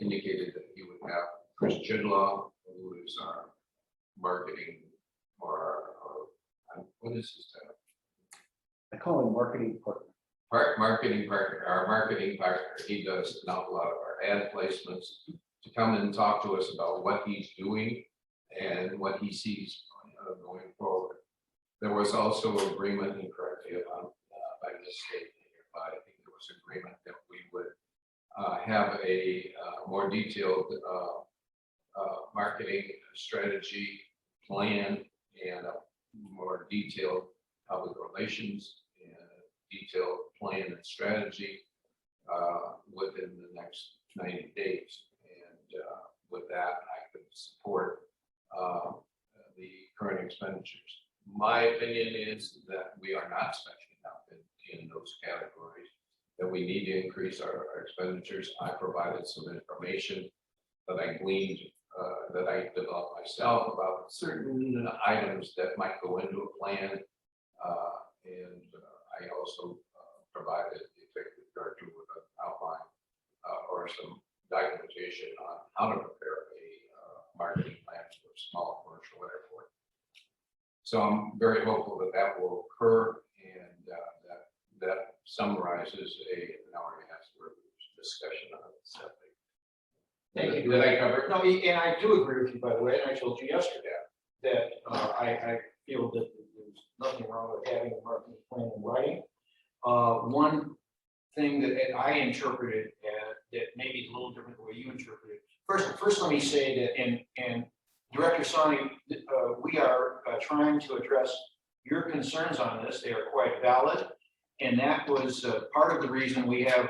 indicated that he would have Chris Chidlaw, who is our marketing or what is his title? I call him marketing partner. Marketing partner, our marketing partner. He does an awful lot of our ad placements to come and talk to us about what he's doing and what he sees going forward. There was also agreement, and correct me if I'm by mistake here, but I think there was agreement that we would have a more detailed marketing strategy plan and a more detailed public relations and detailed plan and strategy within the next 90 days. And with that, I could support the current expenditures. My opinion is that we are not spending enough in those categories, that we need to increase our expenditures. I provided some information that I gleaned, that I developed myself about certain items that might go into a plan. And I also provided the executive director with an outline or some documentation on how to prepare a marketing plan for a small commercial airport. So I'm very hopeful that that will occur, and that summarizes an hour and a half worth of discussion on the subject. Thank you. Did I cover it? No, and I do agree with you, by the way, and I told you yesterday that I feel that there's nothing wrong with having a marketing plan in writing. One thing that I interpreted that maybe is a little different the way you interpreted it. First, let me say that, and Director Sani, we are trying to address your concerns on this. They are quite valid, and that was part of the reason we have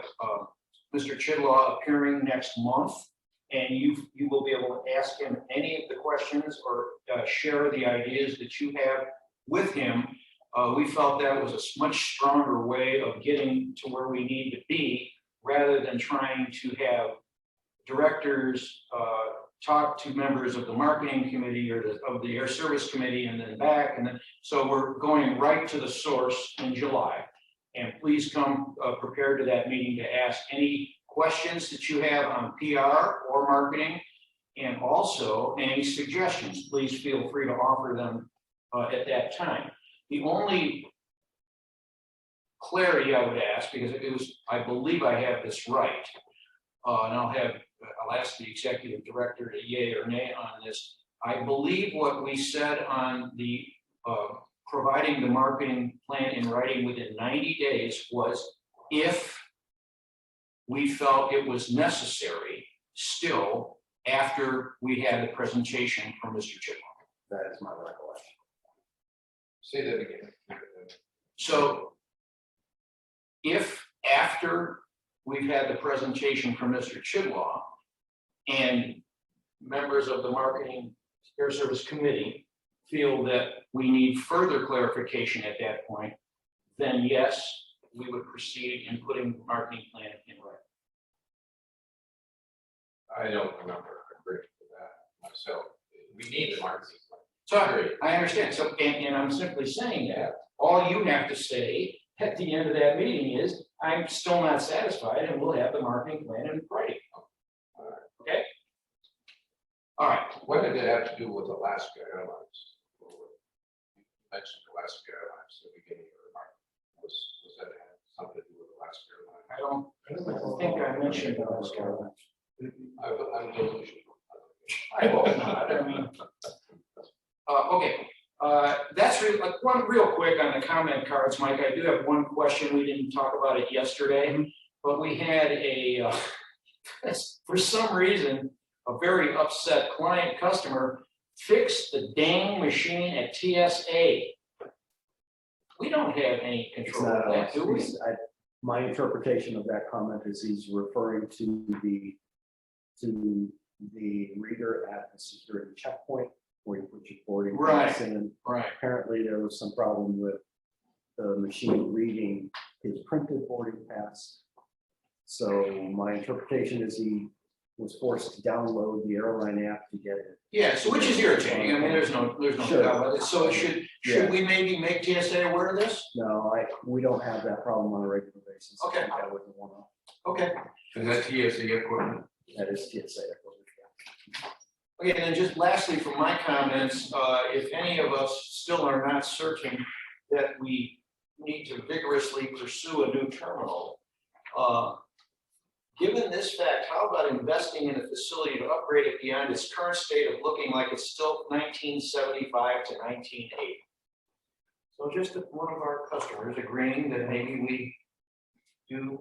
Mr. Chidlaw appearing next month, and you will be able to ask him any of the questions or share the ideas that you have with him. We felt that was a much stronger way of getting to where we need to be, rather than trying to have directors talk to members of the marketing committee or of the air service committee and then back. And then, so we're going right to the source in July. And please come prepared to that meeting to ask any questions that you have on PR or marketing, and also any suggestions. Please feel free to offer them at that time. The only clarity I would ask, because it was, I believe I have this right, and I'll ask the executive director to yay or nay on this. I believe what we said on the providing the marketing plan in writing within 90 days was if we felt it was necessary still after we had the presentation from Mr. Chidlaw. That is my recollection. Say that again. So if after we've had the presentation from Mr. Chidlaw and members of the Marketing Air Service Committee feel that we need further clarification at that point, then yes, we would proceed in putting the marketing plan in writing. I don't remember agreeing to that myself. We need the marketing plan. Sorry, I understand. So, and I'm simply saying that all you have to say at the end of that meeting is, I'm still not satisfied, and we'll have the marketing plan in writing. Okay? All right. What did it have to do with Alaska Airlines? You mentioned Alaska Airlines at the beginning of the remark. Was that have something to do with Alaska Airlines? I don't think I mentioned Alaska Airlines. I'm delusional. I hope not. I mean, okay. That's one real quick on the comment cards, Mike. I do have one question. We didn't talk about it yesterday, but we had a, for some reason, a very upset customer fix the dang machine at TSA. We don't have any control of that, do we? My interpretation of that comment is he's referring to the reader at the security checkpoint where you put your boarding Right. pass in. Right. Apparently, there was some problem with the machine reading his printed boarding pass. So my interpretation is he was forced to download the airline app to get it. Yeah, so which is irritating. I mean, there's no Sure. doubt about it. So should Yeah. we maybe make TSA aware of this? No, we don't have that problem on a regular basis. Okay. I think that was the one. Okay. Is that TSA equipment? That is TSA. Okay, and then just lastly, from my comments, if any of us still are not certain that we need to vigorously pursue a new terminal, given this fact, how about investing in a facility to upgrade it beyond its current state of looking like it's still 1975 to 1980? So just one of our customers agreeing that maybe we do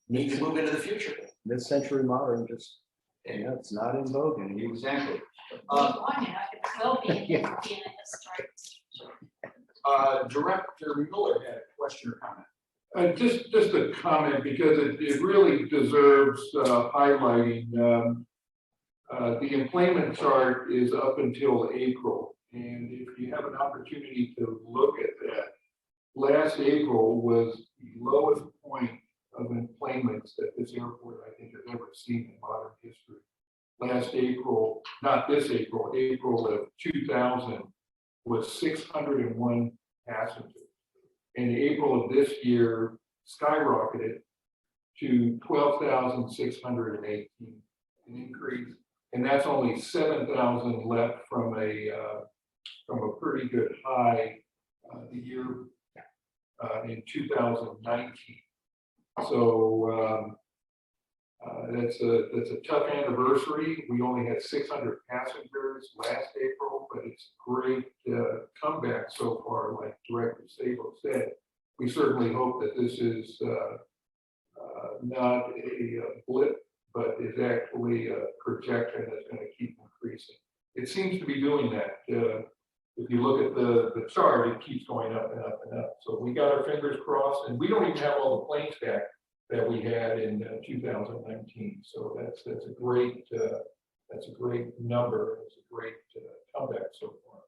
need to move into the future. Mid-century modern, just, it's not in vogue anymore. Exactly. Long enough, it will be, and it will be in a historic. Director Miller had a question or comment. Just a comment, because it really deserves highlighting. The employment chart is up until April, and if you have an opportunity to look at that, last April was the lowest point of employments that this airport, I think, has ever seen in modern history. Last April, not this April, April of 2000 was 601 passengers. In April of this year, skyrocketed to 12,618, an increase, and that's only 7,000 left from a pretty good high the year in 2019. So that's a tough anniversary. We only had 600 passengers last April, but it's a great comeback so far, like Director Sabo said. We certainly hope that this is not a blip, but is actually a projection that's going to keep increasing. It seems to be doing that. If you look at the chart, it keeps going up and up and up. So we got our fingers crossed, and we don't even have all the planes back that we had in 2019. So that's a great number. It's a great comeback so far.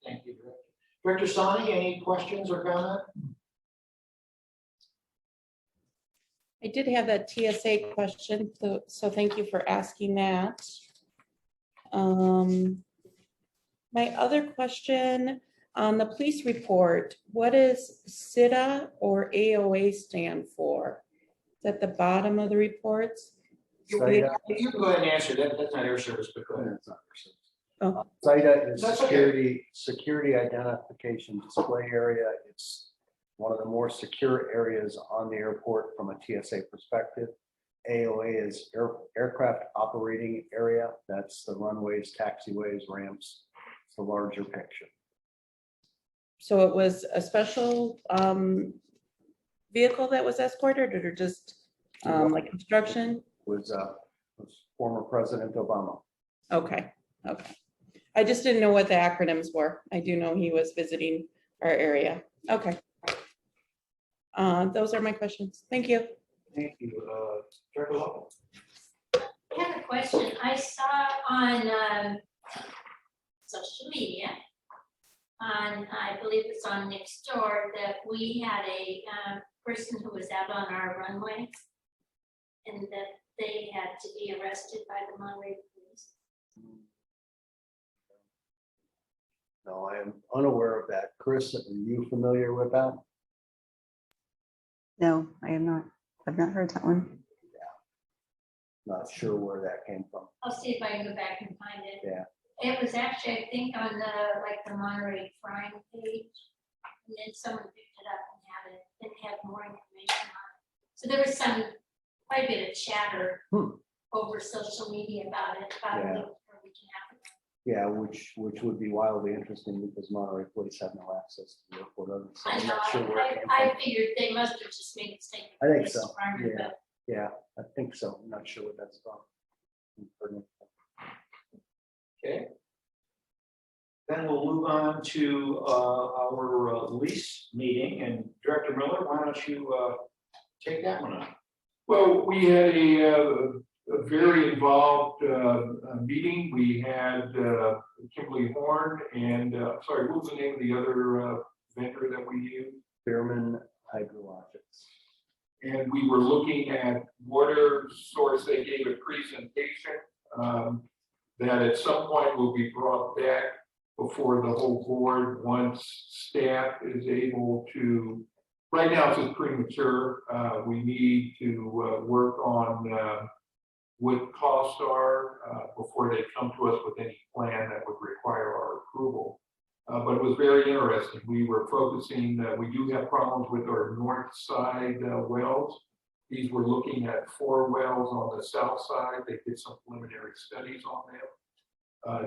Thank you, Director. Director Sani, any questions or comment? I did have that TSA question, so thank you for asking that. My other question on the police report, what does SITA or AOA stand for? Is that the bottom of the reports? You can go ahead and answer that. That's not air service, but go ahead. It's not for service. Oh. SITA is That's okay. security identification display area. It's one of the more secure areas on the airport from a TSA perspective. AOA is aircraft operating area. That's the runways, taxiways, ramps. It's the larger picture. So it was a special vehicle that was escorted, or just like construction? Was former President Obama. Okay. I just didn't know what the acronyms were. I do know he was visiting our area. Okay. Those are my questions. Thank you. Thank you. Director Lovell. I have a question. I saw on social media, I believe it's on Nextdoor, that we had a person who was out on our runway and that they had to be arrested by the Monterey police. No, I am unaware of that. Chris, are you familiar with that? No, I am not. I've not heard that one. Not sure where that came from. I'll see if I can go back and find it. Yeah. It was actually, I think, on the Monterey crime page. And then someone picked it up and had more information on it. So there was quite a bit of chatter over social media about it, Yeah. where we can have it. Yeah, which would be wildly interesting because Monterey police have no access to the airport. So I I'm know, not sure where it came I from. figured they must have just made a mistake. I think Police so, department, yeah. but Yeah, I think so. I'm not sure what that's from. Okay. Then we'll move on to our lease meeting, and Director Miller, why don't you take that one on? Well, we had a very involved meeting. We had Kimberly Horn and, sorry, what was the name of the other vendor that we used? Behrman Hydrologics. And we were looking at water source. They gave a presentation that at some point will be brought back before the whole board once staff is able to. Right now it's just premature. We need to work on what costs are before they come to us with any plan that would require our approval. But it was very interesting. We were focusing, we do have problems with our north side wells. These were looking at 4 wells on the south side. They did some preliminary studies on them.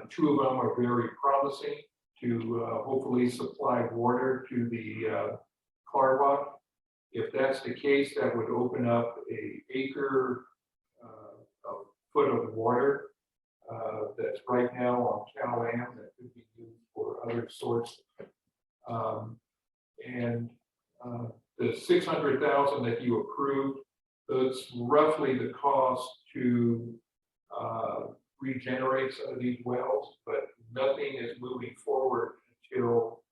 2 of them are very promising to hopefully supply water to the Clark. If that's the case, that would open up an acre a foot of water that's right now on Cal-Am that could be used for other sources. The 600,000 that you approved, that's roughly the cost to regenerate some of these wells, but nothing is moving forward until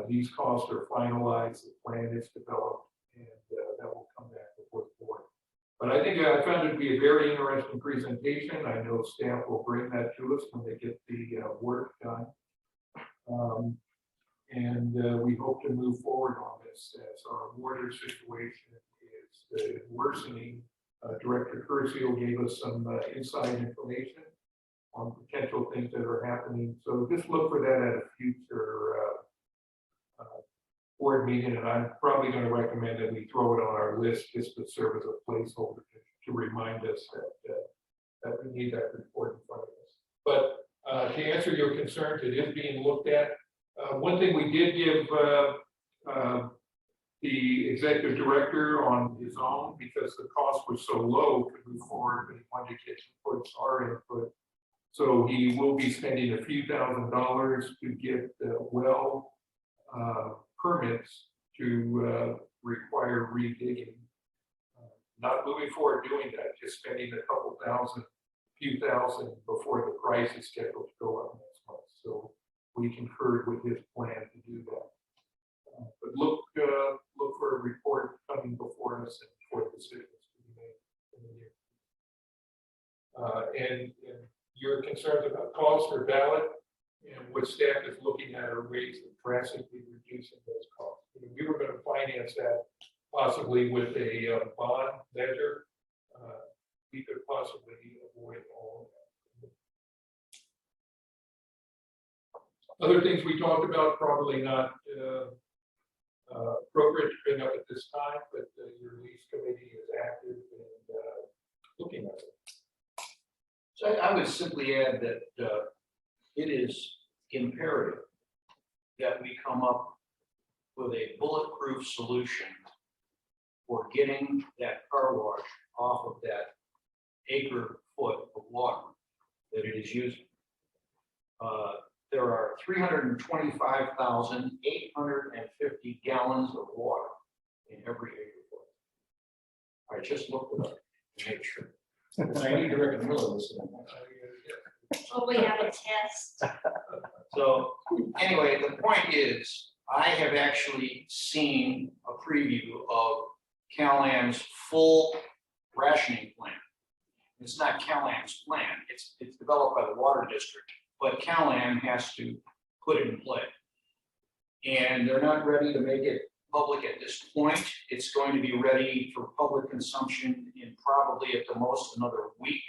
these costs are finalized, the plan is developed, and that will come back before the board. But I think I found it to be a very interesting presentation. I know staff will bring that to us when they get the work done. We hope to move forward on this as our water situation is worsening. Director Curcio gave us some inside information on potential things that are happening. So just look for that at a future board meeting, and I'm probably going to recommend that we throw it on our list just to serve as a placeholder to remind us that we need that report in front of us. But to answer your concerns, it is being looked at. One thing we did give the executive director on his own, because the costs were so low to move forward, but he wanted to get our input. So he will be spending a few $1,000s to get well permits to require redigging. Not moving forward doing that, just spending a few thousand before the price is scheduled to go up next month. So we concurred with his plan to do that. But look for a report coming before us and for decisions to be made in the near future. And your concerns about costs for ballot and what staff is looking at are ways of drastically reducing those costs. We were going to finance that possibly with a bond measure. We could possibly avoid all of that. Other things we talked about, probably not appropriate to bring up at this time, but your lease committee is active and looking at it. So I would simply add that it is imperative that we come up with a bulletproof solution for getting that car wash off of that acre foot of water that it is using. There are 325,850 gallons of water in every acre foot. I just looked it up to make sure. I need Director Miller listening. Oh, we have a test. So anyway, the point is, I have actually seen a preview of Cal-Am's full rationing plan. It's not Cal-Am's plan, it's developed by the water district, but Cal-Am has to put it in play. And they're not ready to make it public at this point. It's going to be ready for public consumption in probably at the most another week.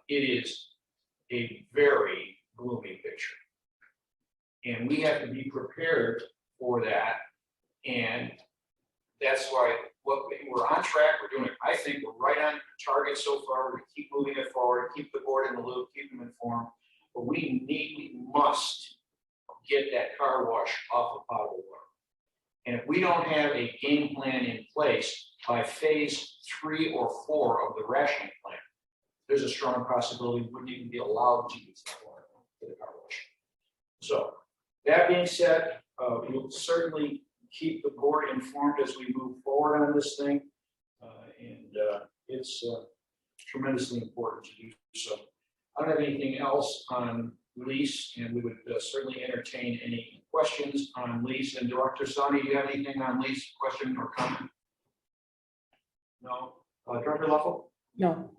It is a very gloomy picture. And we have to be prepared for that. And that's why we're on track, we're doing it. I think we're right on target so far. We keep moving it forward, keep the board in the loop, keep them informed. But we must get that car wash off of potable water. And if we don't have a game plan in place by phase 3 or 4 of the rationing plan, there's a strong possibility we wouldn't even be allowed to use that water for the car wash. So that being said, we'll certainly keep the board informed as we move forward on this thing. and it's tremendously important to do so. I don't have anything else on lease, and we would certainly entertain any questions on lease. And Director Sani, do you have anything on lease, question or comment? No. Director Luffel? No.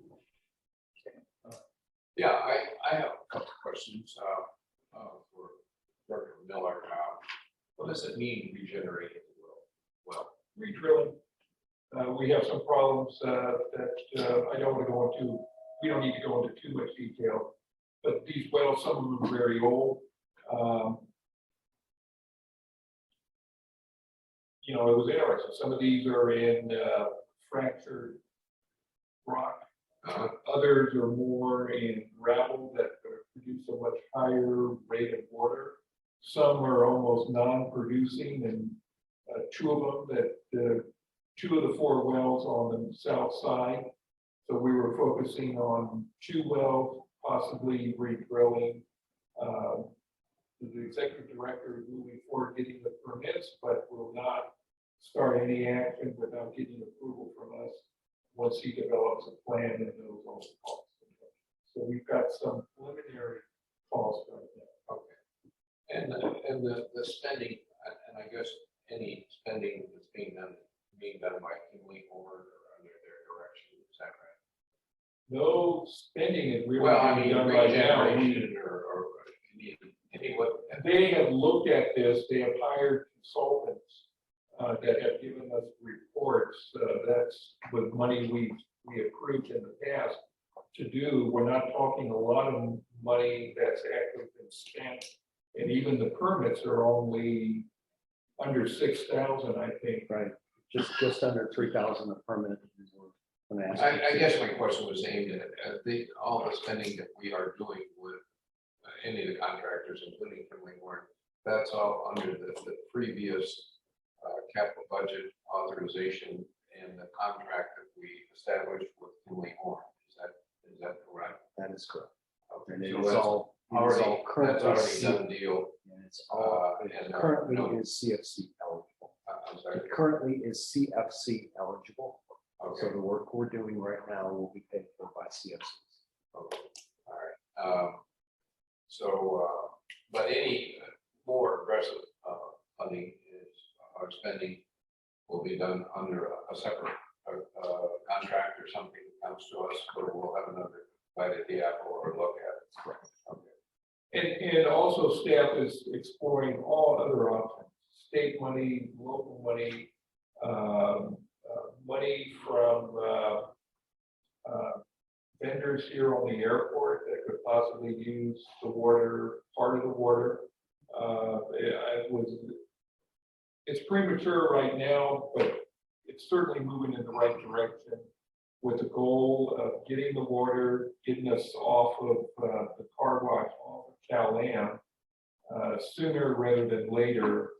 Yeah, I have a couple of questions for Director Miller. What does it mean regenerating the well? Redrilling. We have some problems that I don't want to go into. We don't need to go into too much detail, but these wells, some of them are very old. You know, it was interesting. Some of these are in fractured rock. Others are more in gravel that produce a much higher rate of water. Some are almost non-producing, and two of them that two of the four wells on the south side. So we were focusing on 2 wells, possibly redrilling. The executive director is moving forward getting the permits, but will not start any action without getting approval from us once he develops a plan and knows all the costs. So we've got some preliminary costs right now. Okay. And the spending, and I guess any spending that's being done by Kinley Board or under their direction, is that right? No spending is really Well, I mean, being done right now. regeneration or any what? They have looked at this. They have hired consultants that have given us reports. That's with money we approved in the past to do. We're not talking a lot of money that's actually been spent, and even the permits are only under 6,000, I think. Right, just under 3,000 a permit. I guess my question was aimed at all the spending that we are doing with any of the contractors, including Kinley Warren. That's all under the previous capital budget authorization and the contract that we established with Kinley Warren. Is that correct? That is correct. Okay, And it so is that's all that's currently already done deal. And it's all, it and, currently no. is CFC eligible. I'm sorry. It currently is CFC eligible. So Okay. the work we're doing right now will be paid for by CFCs. Okay. All right. But any more aggressive funding or spending will be done under a separate contract or something that comes to us, or we'll have another bite at the apple or look at it. Correct. Okay. And also staff is exploring all other options, state money, local money, money from vendors here on the airport that could possibly use the water, part of the water. It's premature right now, but it's certainly moving in the right direction with the goal of getting the water, getting us off of the car wash, off of Cal-Am sooner rather than later.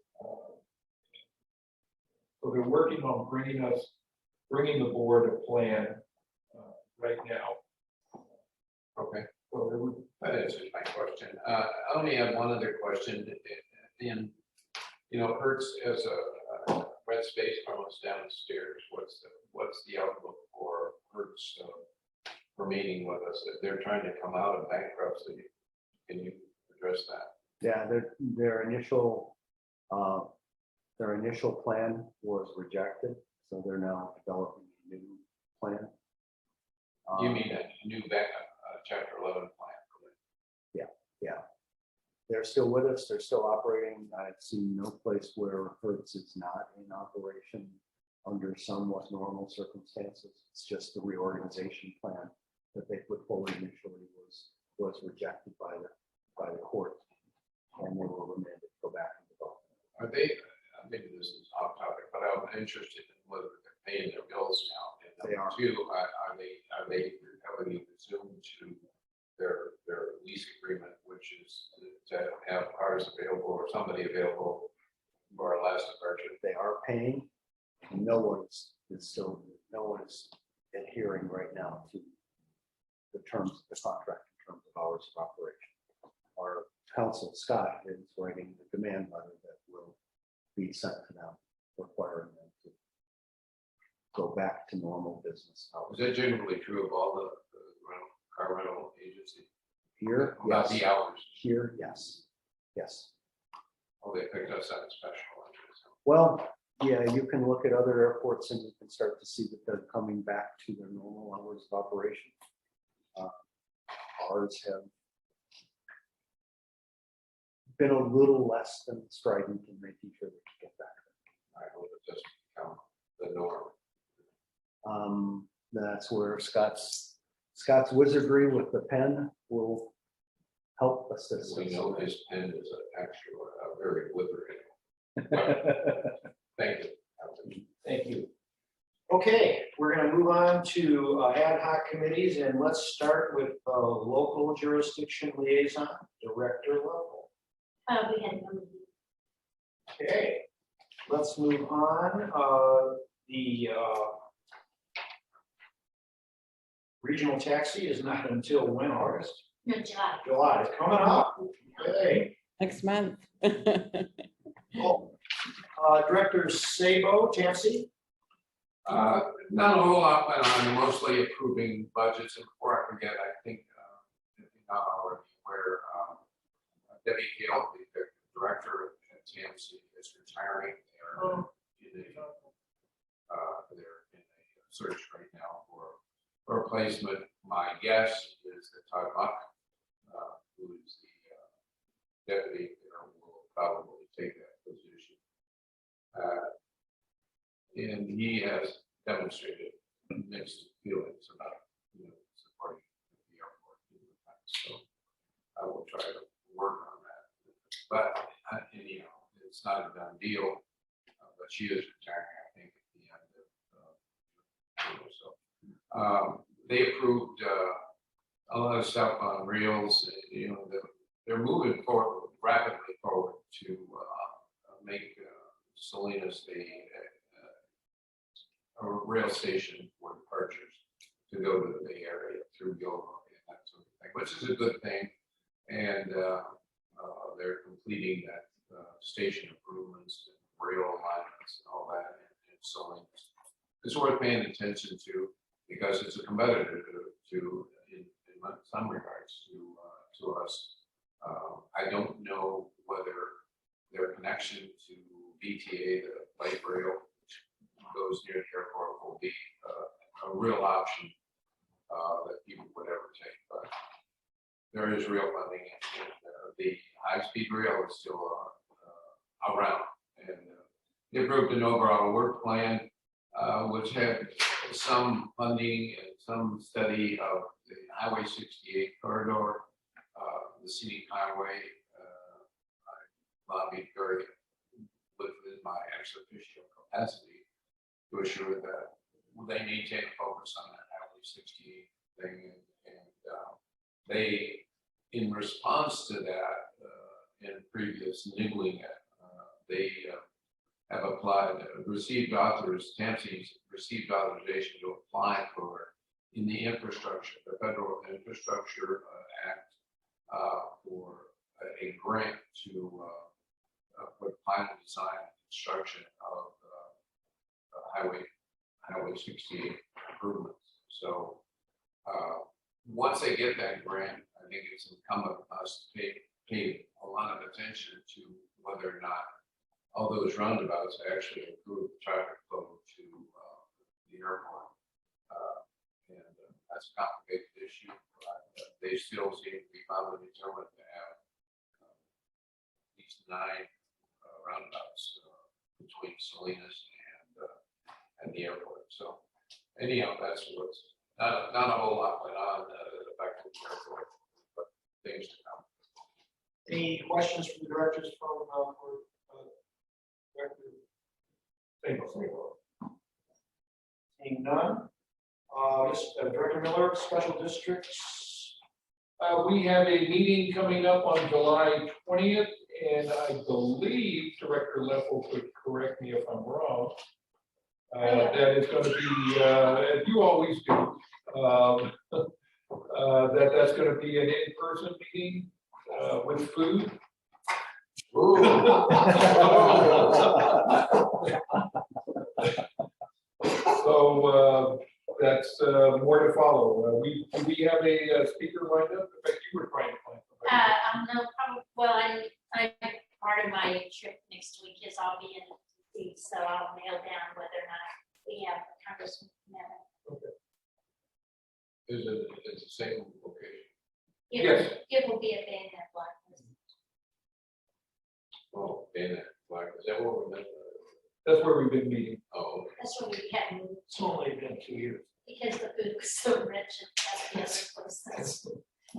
So they're working on bringing the board a plan right now. Okay. So That answers my question. I only have one other question. And, you know, Hertz as a red space from us downstairs, what's the outlook for Hertz remaining with us? If they're trying to come out of bankruptcy, can you address that? Yeah, their initial plan was rejected, so they're now developing a new plan. You mean a new Chapter 11 plan? Yeah. They're still with us. They're still operating. I've seen no place where Hertz is not in operation under somewhat normal circumstances. It's just the reorganization plan that they put forward initially was rejected by the court, and they were remanded to go back and develop. Are they, maybe this is off topic, but I'm interested in whether they're paying their bills now. And They are. Two, are they heavily resumed to their lease agreement, which is to have cars available or somebody available for our last departure? They are paying. No one is adhering right now to the terms of the contract in terms of hours of operation. Our counsel, Scott, is writing the demand letter that will be sent to them, requiring them go back to normal business hours. Is that generally true of all the car rental agencies? Here, About yes. the hours? Here, yes, yes. Oh, they picked us on special. Well, yeah, you can look at other airports and you can start to see that they're coming back to their normal hours of operation. Ours have been a little less than strident in making sure we can get back. I hope it doesn't become the norm. That's where Scott's wizardry with the pen will help assist. We know his pen is actually very withering. Thank you. Thank you. Okay, we're going to move on to ad hoc committees, and let's start with local jurisdiction liaison, director level. We had no. Okay, let's move on. The regional taxi is not until when, August? No, July. July, it's coming up. Okay. Next month. Cool. Director Sabo, Tansy. Not a whole lot went on, mostly approving budgets. And before I forget, I think, if you're not already aware, Debbie Gale, the director at TMC, is retiring. They're in a search right now for a replacement. My guess is that Todd Buck, who is the deputy there, will probably take that position. And he has demonstrated mixed feelings about supporting the airport. So I will try to work on that. But it's not a done deal. But she is retiring, I think, at the end of so. They approved a lot of stuff on rails. They're moving forward rapidly forward to make Salinas a rail station for departures to go to the Bay Area through Gilroy and that sort of thing, which is a good thing. And they're completing that station improvements, and rail alignments, and all that in Salinas. It's worth paying attention to because it's a competitor to in some regards to us. I don't know whether their connection to BTA, the light rail, which goes near the airport, will be a real option that people would ever take. But there is real funding, and the high-speed rail is still around. And they approved an overall work plan, which had some funding and some study of the Highway 68 corridor, the scenic highway. I lobbied very within my ex officio capacity to assure that they maintain a focus on that Highway 68 thing. And they, in response to that, in previous niggling, they have applied, received Tansy received authorization to apply for, in the infrastructure, the Federal Infrastructure Act, for a grant to for final design and construction of Highway 68 improvements. So once they get that grant, I think it's incumbent on us to pay a lot of attention to whether or not all those roundabouts actually improve traffic flow to the airport. And that's a complicated issue. They still seem to be finally determined to have at least 9 roundabouts between Salinas and the airport. So anyhow, that's what's not a whole lot went on that affected the airport, but things to come. Any questions from the directors from Director? Seeing none. Director Miller, special districts. We have a meeting coming up on July 20th, and I believe Director Leffel could correct me if I'm wrong. That is going to be, as you always do, that's going to be an in-person meeting with food. So that's more to follow. We have a speaker lined up. In fact, you were trying to plan. No, probably, well, I, part of my trip next week is I'll be in D.C., so I'll nail down whether or not we have a Congressman. Is it, it's the same location? Yes. It will be a bayonet block. Oh, and that, like, is that what we're meant? That's where we've been meeting. Oh, okay. That's what we had moved It's only been 2 years. because the food was so rich and that's the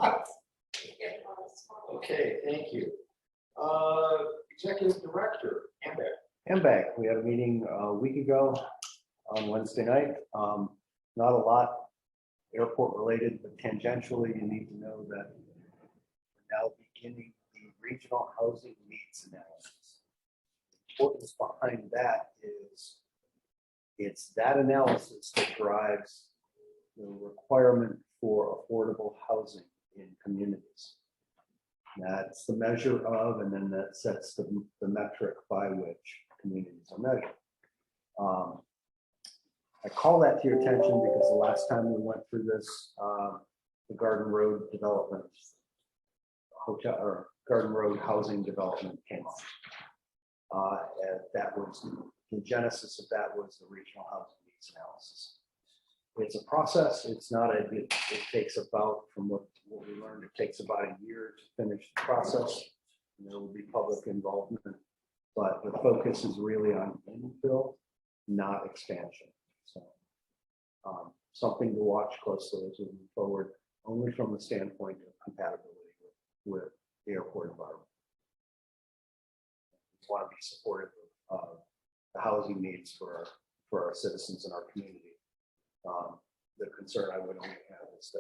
other place. Okay, thank you. Executive Director, MPAD. MPAD, we had a meeting a week ago on Wednesday night. Not a lot airport related, but tangentially, you need to know that we're now beginning the regional housing needs analysis. The importance behind that is it's that analysis that drives the requirement for affordable housing in communities. That's the measure of, and then that sets the metric by which communities are measured. I call that to your attention because the last time we went through this, the Garden Road development, hotel or Garden Road housing development came up. And that was the genesis of that was the regional housing needs analysis. It's a process. It's not a. It takes about, from what we learned, it takes about a year to finish the process. And there will be public involvement, but the focus is really on infill, not expansion. So something to watch closely as we move forward, only from the standpoint of compatibility with the airport environment. We want to be supportive of the housing needs for our citizens and our community. The concern I would only have is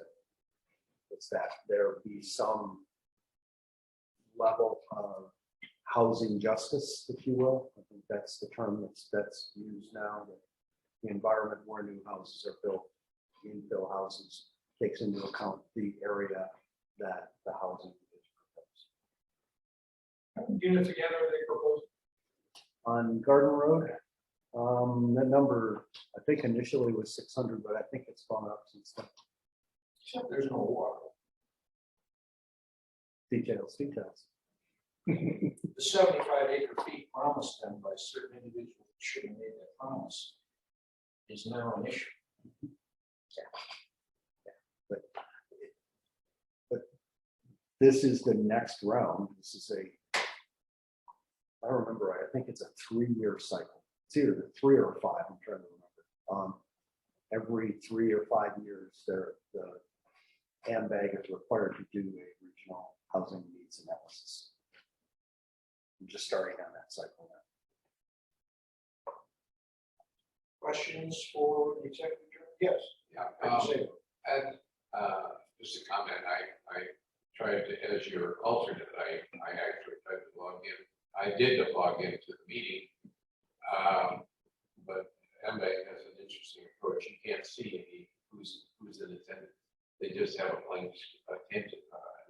that there be some level of housing justice, if you will. I think that's the term that's used now. That the environment where new houses are built, infill houses, takes into account the area that the housing is proposed. Units again, are they proposed? On Garden Road, that number, I think initially was 600, but I think it's gone up since then. There's no water. Details. The 75 acre feet promised them by certain individuals who should have made that promise is now an issue. But this is the next round. This is I remember, I think it's a 3-year cycle. It's either 3 or 5, I'm trying to remember. Every 3 or 5 years, the MPAD is required to do a regional housing needs analysis. I'm just starting on that cycle now. Questions for the executive director? Yes. And just a comment, I tried to, as your alternate, I actually tried to log in. I did log into the meeting, but MPAD has an interesting approach. You can't see who's in attendance. They just have a blank an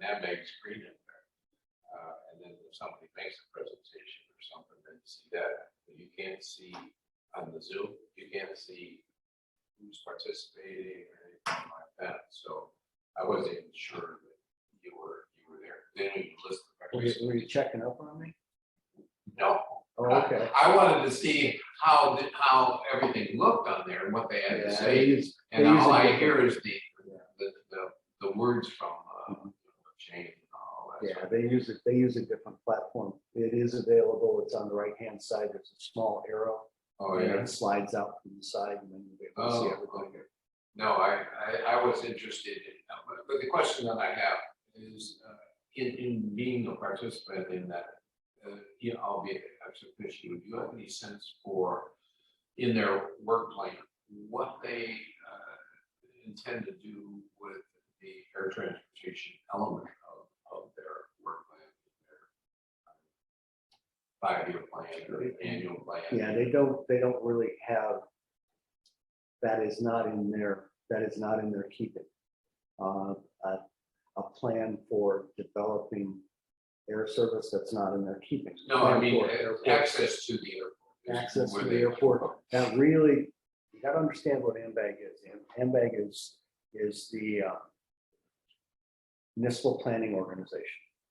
MPAD screen in there. And then if somebody makes a presentation or something, then you see that. But you can't see on the Zoom, you can't see who's participating or anything like that. So I wasn't even sure that you were there. They didn't even list the participants. Were you checking up on me? No. Oh, okay. I wanted to see how everything looked on there and what they had to say. And all I hear is the words from Jane and all that. Yeah, they use a different platform. It is available. It's on the right-hand side. There's a small arrow. Oh, and yeah. it slides out from the side and then you'll be able to see everything. Okay. No, I was interested in, but the question that I have is in being a participant in that, albeit ex officio, do you have any sense for, in their work plan, what they intend to do with the air transportation element of their work plan, their 5-year plan or annual plan? Yeah, they don't really have, that is not in their keeping. A plan for developing air service, that's not in their keeping. No, I mean, access to the airport. Access to the airport, that really, you gotta understand what MPAD is. MPAD is the municipal planning organization.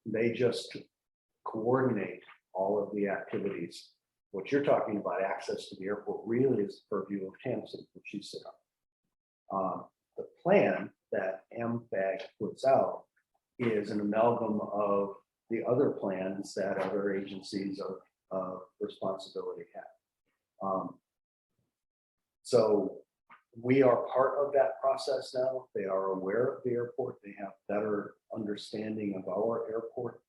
They just coordinate all of the activities. What you're talking about, access to the airport, really is the purview of TAMSI, which you sit on. The plan that MPAD puts out is an amalgam of the other plans that other agencies of responsibility have. So we are part of that process now. They are aware of the airport. They have better understanding of our airport.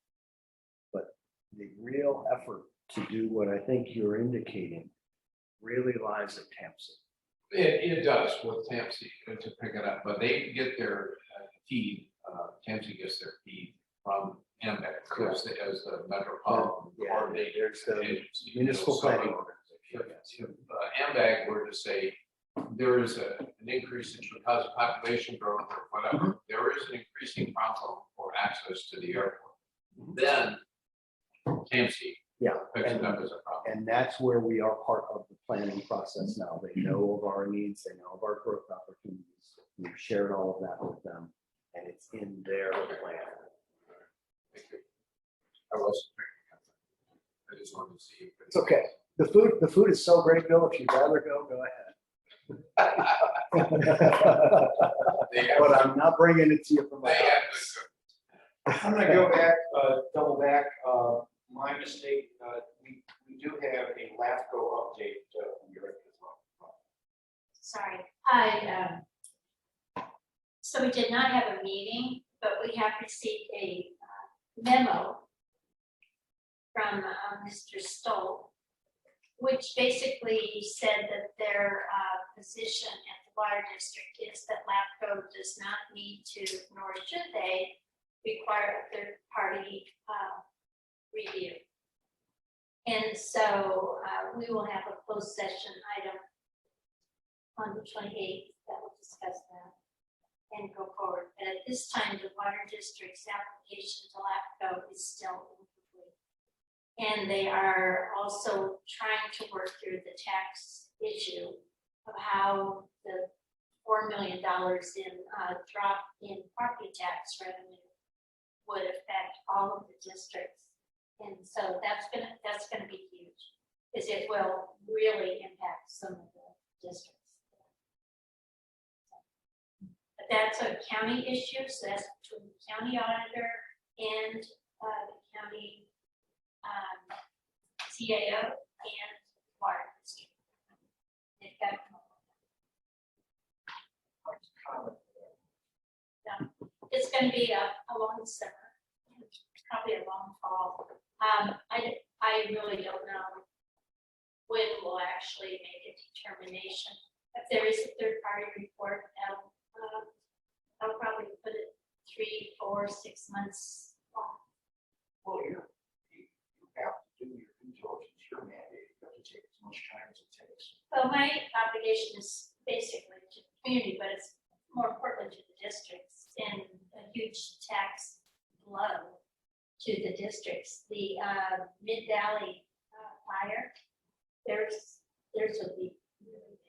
But the real effort to do what I think you're indicating really lies at TAMSI. It does with TAMSI to pick it up, but they get their feed, TAMSI gets their feed from MPAD as the metropolitan coordinator. There's the agency. municipal So planning organization. If MPAD were to say there is an increase because of population growth or whatever, there is an increasing problem for access to the airport. Then TAMSI picks it up as a problem. And that's where we are part of the planning process now. They know of our needs, they know of our growth opportunities. We've shared all of that with them, and it's in their plan. Thank you. I wasn't I just wanted to see. It's okay. The food is so great, Bill. If you'd rather go ahead. But I'm not bringing it to you from my house. I'm gonna go back, double back, my mistake, we do have a LAFCO update from Eric as well. Sorry, so we did not have a meeting, but we have received a memo from Mr. Stoll, which basically said that their position at the water district is that LAFCO does not need to, nor should they, require a third-party review. And so we will have a closed session item on the 28th that will discuss that and go forward. But at this time, the water district's application to LAFCO is still incomplete. And they are also trying to work through the tax issue of how the $4 million in drop in property tax revenue would affect all of the districts. And so that's gonna be huge, because it will really impact some of the districts. But that's a county issue, so that's between the county auditor and the county CAO and water district. They've got to come up with that. It's going to be a long summer, probably a long fall. I really don't know when we'll actually make a determination. If there is a third-party report, I'll probably put it 3, 4, 6 months off. Well, you have to do your due diligence, your mandate, you have to take as much time as it takes. Well, my obligation is basically to the community, but it's more important to the districts and a huge tax blow to the districts. The Mid-Valley fire, there's a big, really big.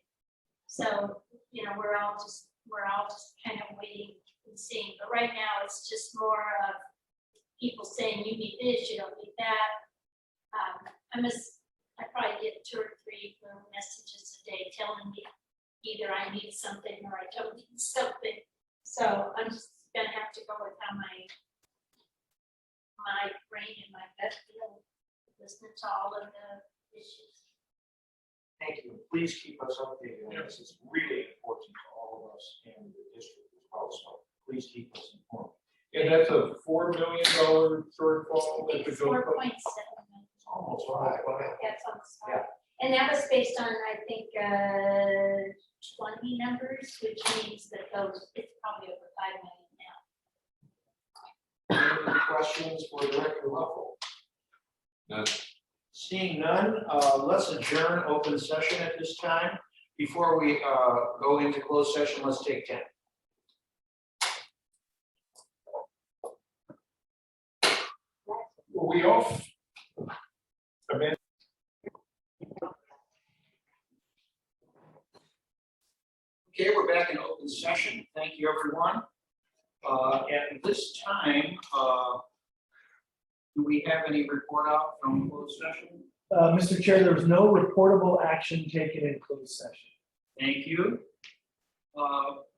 So, you know, we're all just kind of waiting and seeing. But right now, it's just more of people saying, you need this, you don't need that. I probably get 2 or 3 little messages a day telling me either I need something or I don't need something. So I'm just gonna have to go with how my brain and my gut feel, listening to all of the issues. Thank you. Please keep us updated. This is really important to all of us in the district as well. So please keep us informed. And that's a $4 million shortfall. That's a It's 4.7 go. million. Almost 5. That's on the spot. And that was based on, I think, 20 numbers, which means that it's probably over 5 million now. Any questions for Director Lovell? None. Seeing none, let's adjourn open session at this time. Before we go into closed session, let's take 10. We all. Okay, we're back in open session. Thank you, everyone. At this time, do we have any report out from closed session? Mr. Chair, there was no reportable action taken in closed session. Thank you.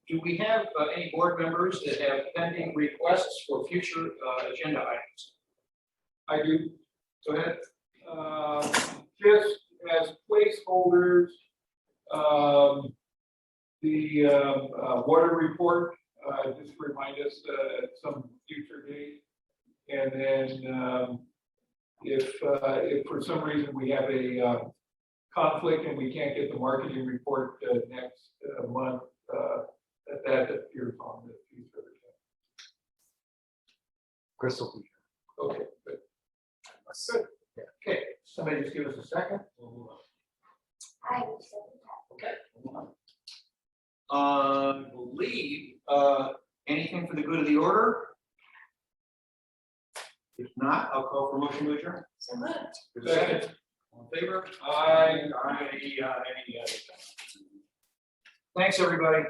Do we have any board members that have pending requests for future agenda items? I do, Go ahead. just as placeholders, the water report, just remind us at some future date. And then if for some reason we have a conflict and we can't get the marketing report next month, that appears on the future. Crystal. Okay, good. Good. Okay, somebody just give us a second. I will second that. Okay. Believe, anything for the good of the order? If not, I'll call for motion to adjourn. So moved. Give a second. All in favor? Aye. Thanks, everybody.